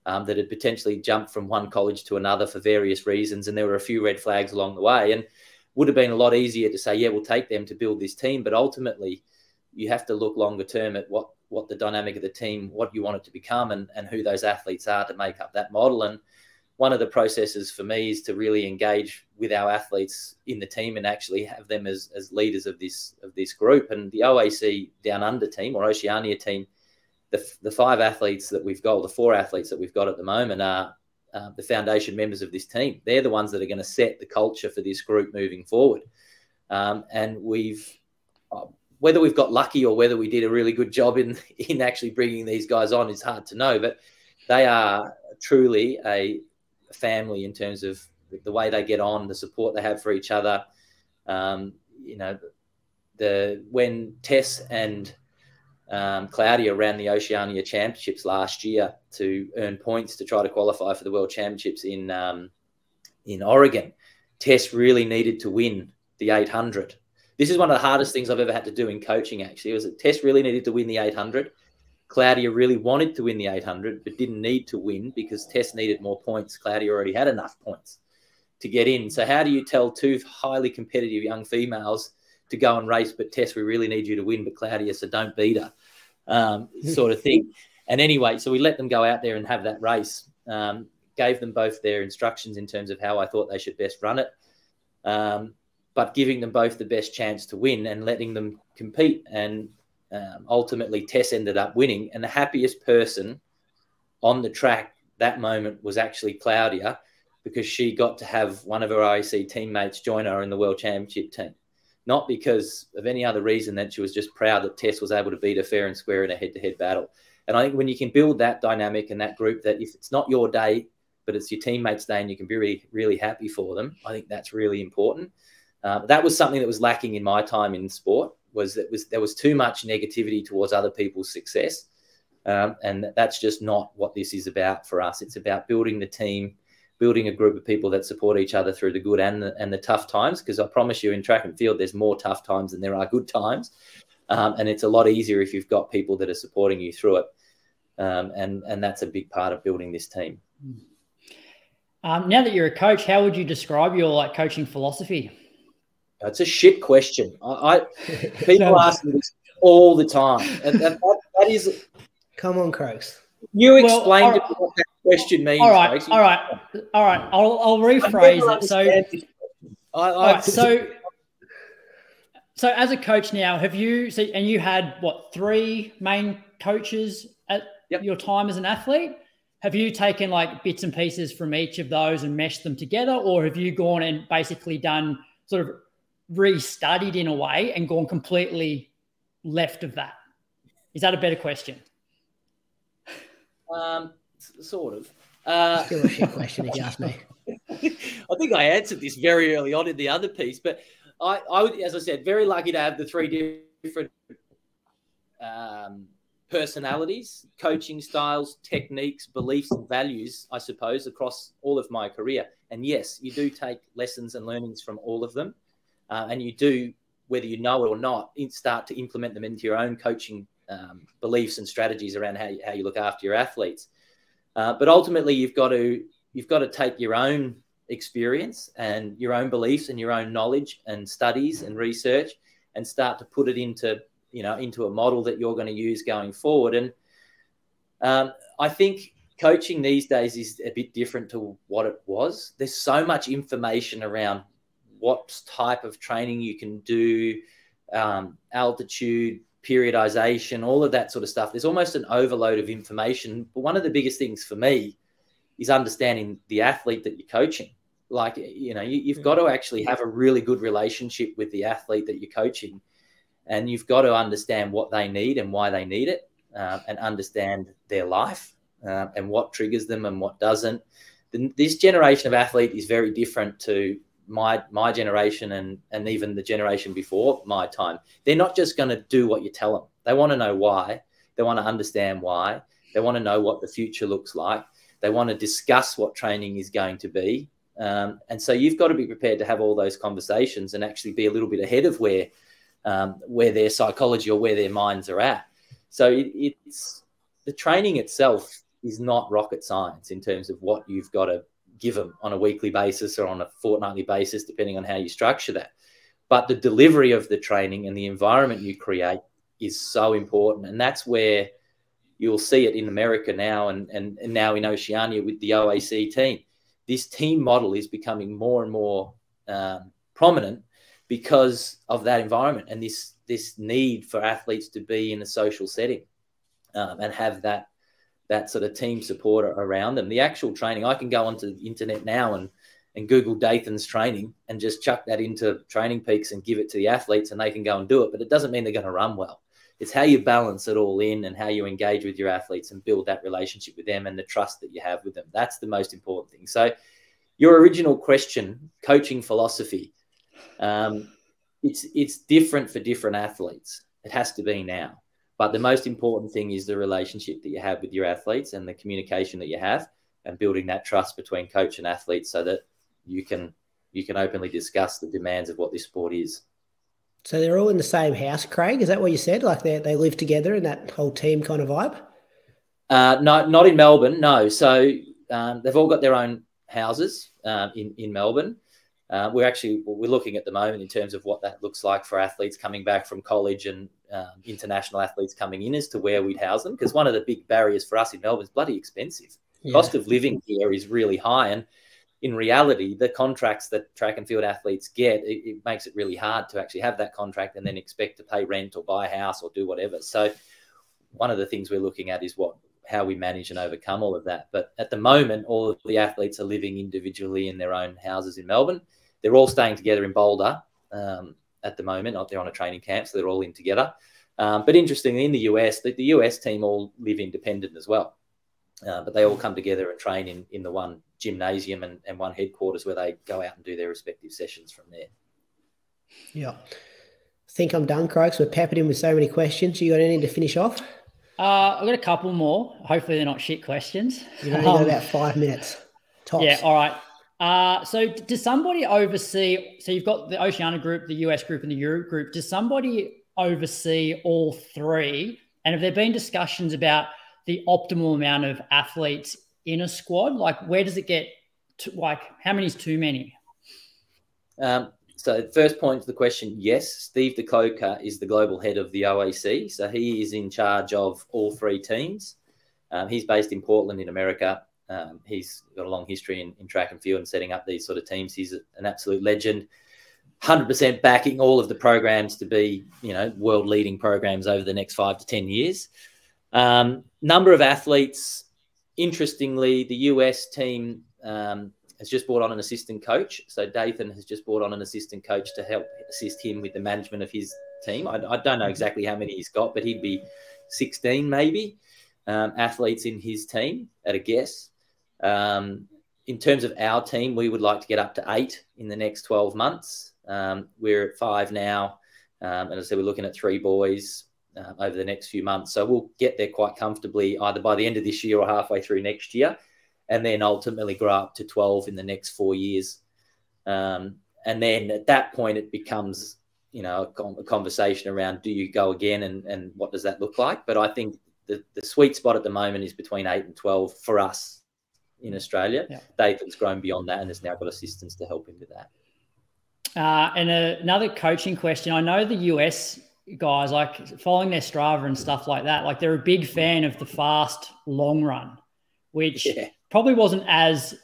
that had potentially jumped from one college to another for various reasons. And there were a few red flags along the way, and would have been a lot easier to say, yeah, we'll take them to build this team. But ultimately you have to look longer term at what the dynamic of the team, what you want it to become, and who those athletes are to make up that model. And one of the processes for me is to really engage with our athletes in the team and actually have them as leaders of this group. And the OAC Down Under team, or Oceania team, the 5 athletes that we've got, the 4 athletes that we've got at the moment are the foundation members of this team. They're the ones that are going to set the culture for this group moving forward. And whether we've got lucky or whether we did a really good job in actually bringing these guys on is hard to know, but they are truly a family in terms of the way they get on, the support they have for each other. When Tess and Claudia ran the Oceania Championships last year to earn points to try to qualify for the World Championships in Oregon, Tess really needed to win the 800. This is one of the hardest things I've ever had to do in coaching, actually. Was that Tess really needed to win the 800. Claudia really wanted to win the 800, but didn't need to win because Tess needed more points. Claudia already had enough points to get in. So how do you tell 2 highly competitive young females to go and race, but Tess, we really need you to win, but Claudia, so don't beat her, sort of thing. And anyway, so we let them go out there and have that race, gave them both their instructions in terms of how I thought they should best run it, but giving them both the best chance to win and letting them compete. And ultimately, Tess ended up winning. And the happiest person on the track that moment was actually Claudia, because she got to have one of her IEC teammates join her in the World Championship team. Not because of any other reason than she was just proud that Tess was able to beat her fair and square in a head-to-head battle. And I think when you can build that dynamic and that group, that if it's not your day, but it's your teammates' day and you can be really, really happy for them, I think that's really important. That was something that was lacking in my time in sport, there was too much negativity towards other people's success. And that's just not what this is about for us. It's about building the team, building a group of people that support each other through the good and the tough times, because I promise you in track and field, there's more tough times than there are good times. And it's a lot easier if you've got people that are supporting you through it. And that's a big part of building this team. Now that you're a coach, how would you describe your coaching philosophy? It's a shit question. People ask me this all the time. And that is... Come on, Croaks. You explained what that question means. All right. I'll rephrase it. So as a coach now, have you, and you had what, 3 main coaches at your time as an athlete? Have you taken bits and pieces from each of those and meshed them together, or have you gone and basically done sort of restudied in a way and gone completely left of that? Is that a better question? Sort of. Still a shit question if you ask me. I think I answered this very early on in the other piece, but I would, as I said, very lucky to have the 3 different personalities, coaching styles, techniques, beliefs, and values, I suppose, across all of my career. And yes, you do take lessons and learnings from all of them. And you do, whether you know it or not, start to implement them into your own coaching beliefs and strategies around how you look after your athletes. But ultimately, you've got to take your own experience and your own beliefs and your own knowledge and studies and research and start to put it into a model that you're going to use going forward. And I think coaching these days is a bit different to what it was. There's so much information around what type of training you can do, altitude, periodization, all of that sort of stuff. There's almost an overload of information. But one of the biggest things for me is understanding the athlete that you're coaching. You've got to actually have a really good relationship with the athlete that you're coaching. And you've got to understand what they need and why they need it, and understand their life and what triggers them and what doesn't. This generation of athlete is very different to my generation and even the generation before my time. They're not just going to do what you tell them. They want to know why. They want to understand why. They want to know what the future looks like. They want to discuss what training is going to be. And so you've got to be prepared to have all those conversations and actually be a little bit ahead of where their psychology or where their minds are at. So it's the training itself is not rocket science in terms of what you've got to give them on a weekly basis or on a fortnightly basis, depending on how you structure that. But the delivery of the training and the environment you create is so important. And that's where you'll see it in America now and now in Oceania with the OAC team. This team model is becoming more and more prominent because of that environment and this need for athletes to be in a social setting and have that sort of team support around them. The actual training, I can go onto the internet now and Google Dathan's training and just chuck that into Training Peaks and give it to the athletes and they can go and do it. But it doesn't mean they're going to run well. It's how you balance it all in and how you engage with your athletes and build that relationship with them and the trust that you have with them. That's the most important thing. So your original question, coaching philosophy, it's different for different athletes. It has to be now. But the most important thing is the relationship that you have with your athletes and the communication that you have and building that trust between coach and athlete so that you can openly discuss the demands of what this sport is. So they're all in the same house, Craig? Is that what you said? Like they live together in that whole team kind of vibe? No, not in Melbourne, no. So they've all got their own houses in Melbourne. We're looking at the moment in terms of what that looks like for athletes coming back from college and international athletes coming in as to where we'd house them. Because one of the big barriers for us in Melbourne is bloody expensive. Yeah. Cost of living here is really high. And in reality, the contracts that track and field athletes get, it makes it really hard to actually have that contract and then expect to pay rent or buy a house or do whatever. So one of the things we're looking at is how we manage and overcome all of that. But at the moment, all of the athletes are living individually in their own houses in Melbourne. They're all staying together in Boulder at the moment. They're on a training camp, so they're all in together. But interestingly, in the US, the US team all live independent as well. But they all come together and train in the one gymnasium and one headquarters where they go out and do their respective sessions from there. Yeah. I think I'm done, Croaks. We're peppered in with so many questions. You got anything to finish off? I've got a couple more. Hopefully they're not shit questions. You've only got about 5 minutes. Tops. Yeah, all right. So does somebody oversee, so you've got the Oceania group, the US group, and the Europe group. Does somebody oversee all three? And have there been discussions about the optimal amount of athletes in a squad? Like, where does it get to, like, how many is too many? So first point to the question, yes, Steve DeCoca is the global head of the OAC. So he is in charge of all three teams. He's based in Portland in America. He's got a long history in track and field and setting up these sort of teams. He's an absolute legend, 100% backing all of the programs to be, world leading programs over the next 5 to 10 years. Number of athletes, interestingly, the US team has just brought on an assistant coach. So Dathan has just brought on an assistant coach to help assist him with the management of his team. I don't know exactly how many he's got, but he'd be 16 maybe athletes in his team at a guess. In terms of our team, we would like to get up to 8 in the next 12 months. We're at 5 now. And as I said, we're looking at 3 boys over the next few months. So we'll get there quite comfortably either by the end of this year or halfway through next year, and then ultimately grow up to 12 in the next 4 years. And then at that point, it becomes, a conversation around, do you go again and what does that look like? But I think the sweet spot at the moment is between 8 and 12 for us in Australia. Yeah. Dathan's grown beyond that and has now got assistants to help him with that. And another coaching question. I know the US guys, like following their Strava and stuff like that, like they're a big fan of the fast long run, which probably wasn't as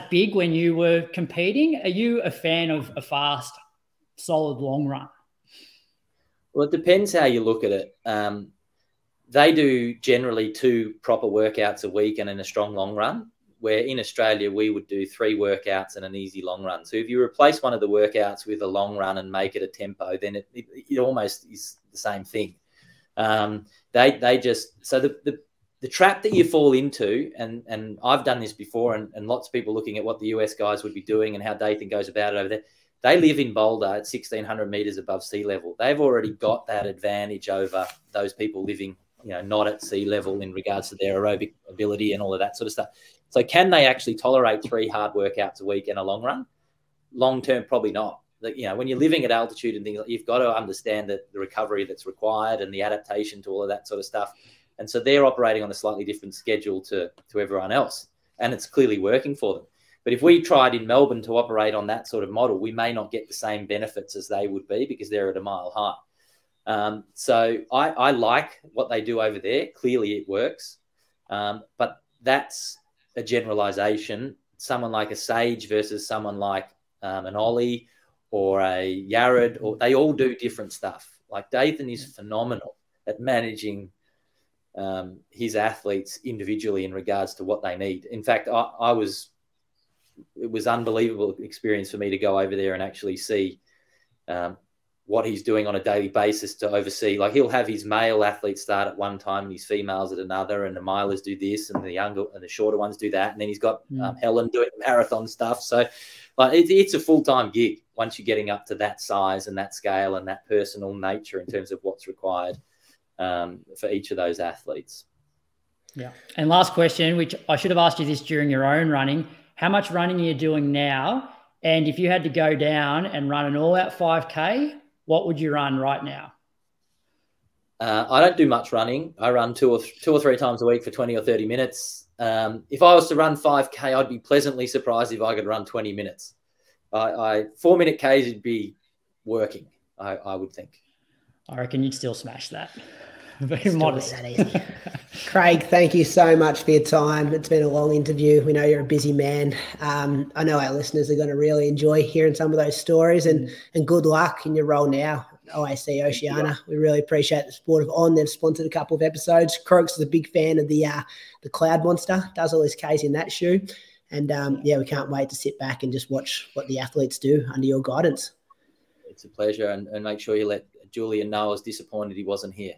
big when you were competing. Are you a fan of a fast, solid long run? Well, it depends how you look at it. They do generally 2 proper workouts a week and then a strong long run, where in Australia, we would do 3 workouts and an easy long run. So if you replace one of the workouts with a long run and make it a tempo, then it almost is the same thing. They just, so the trap that you fall into, and I've done this before, and lots of people looking at what the US guys would be doing and how Dathan goes about it over there. They live in Boulder at 1,600 meters above sea level. They've already got that advantage over those people living, not at sea level in regards to their aerobic ability and all of that sort of stuff. So can they actually tolerate 3 hard workouts a week and a long run? Long term, probably not. When you're living at altitude and things, you've got to understand that the recovery that's required and the adaptation to all of that sort of stuff. And so they're operating on a slightly different schedule to everyone else, and it's clearly working for them. But if we tried in Melbourne to operate on that sort of model, we may not get the same benefits as they would be because they're at a mile high. So I like what they do over there. Clearly it works. But that's a generalization. Someone like a Sage versus someone like an Ollie or a Yared, or they all do different stuff. Like Dathan is phenomenal at managing his athletes individually in regards to what they need. In fact, it was unbelievable experience for me to go over there and actually see what he's doing on a daily basis to oversee. Like he'll have his male athletes start at one time and his females at another, and the milers do this and the younger and the shorter ones do that. And then he's got Helen doing marathon stuff. So it's a full-time gig once you're getting up to that size and that scale and that personal nature in terms of what's required for each of those athletes. Yeah. And last question, which I should have asked you this during your own running, how much running are you doing now? And if you had to go down and run an all-out 5K, what would you run right now? I don't do much running. I run two or three times a week for 20 or 30 minutes. If I was to run 5K, I'd be pleasantly surprised if I could run 20 minutes. 4-minute Ks would be working, I would think. I reckon you'd still smash that. Very modest. That easy. Craig, thank you so much for your time. It's been a long interview. We know you're a busy man. I know our listeners are going to really enjoy hearing some of those stories, and good luck in your role now, OAC Oceania. We really appreciate the support of On. They've sponsored a couple of episodes. Croaks is a big fan of the Cloud Monster, does all his Ks in that shoe. And we can't wait to sit back and just watch what the athletes do under your guidance. It's a pleasure, and make sure you let Julian know I was disappointed he wasn't here.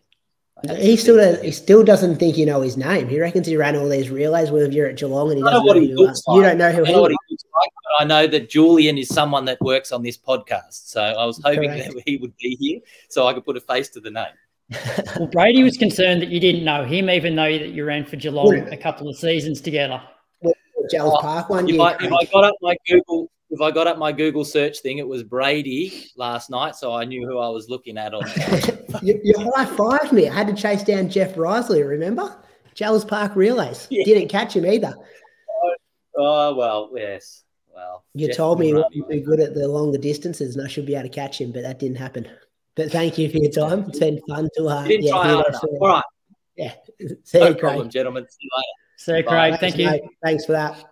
He still doesn't think you know his name. He reckons he ran all these relays when you're at Geelong, and he doesn't know who you are. You don't know who he is. I know that Julian is someone that works on this podcast, so I was hoping that he would be here so I could put a face to the name. Well, Brady was concerned that you didn't know him, even though that you ran for Geelong a couple of seasons together. Jells Park one year. If I got up my Google search thing, it was Brady last night, so I knew who I was looking at. You high-fived me. I had to chase down Jeff Risley, remember? Jells Park relays. Yeah. Didn't catch him either. Oh, well, yes. Well, you told me he wasn't too good at the longer distances, and I should be able to catch him, but that didn't happen. But thank you for your time. It's been fun to try hard enough. All right. Yeah. See you, problem, gentlemen. See you later. See you, Craig. Thank you. Mate. Thanks for that.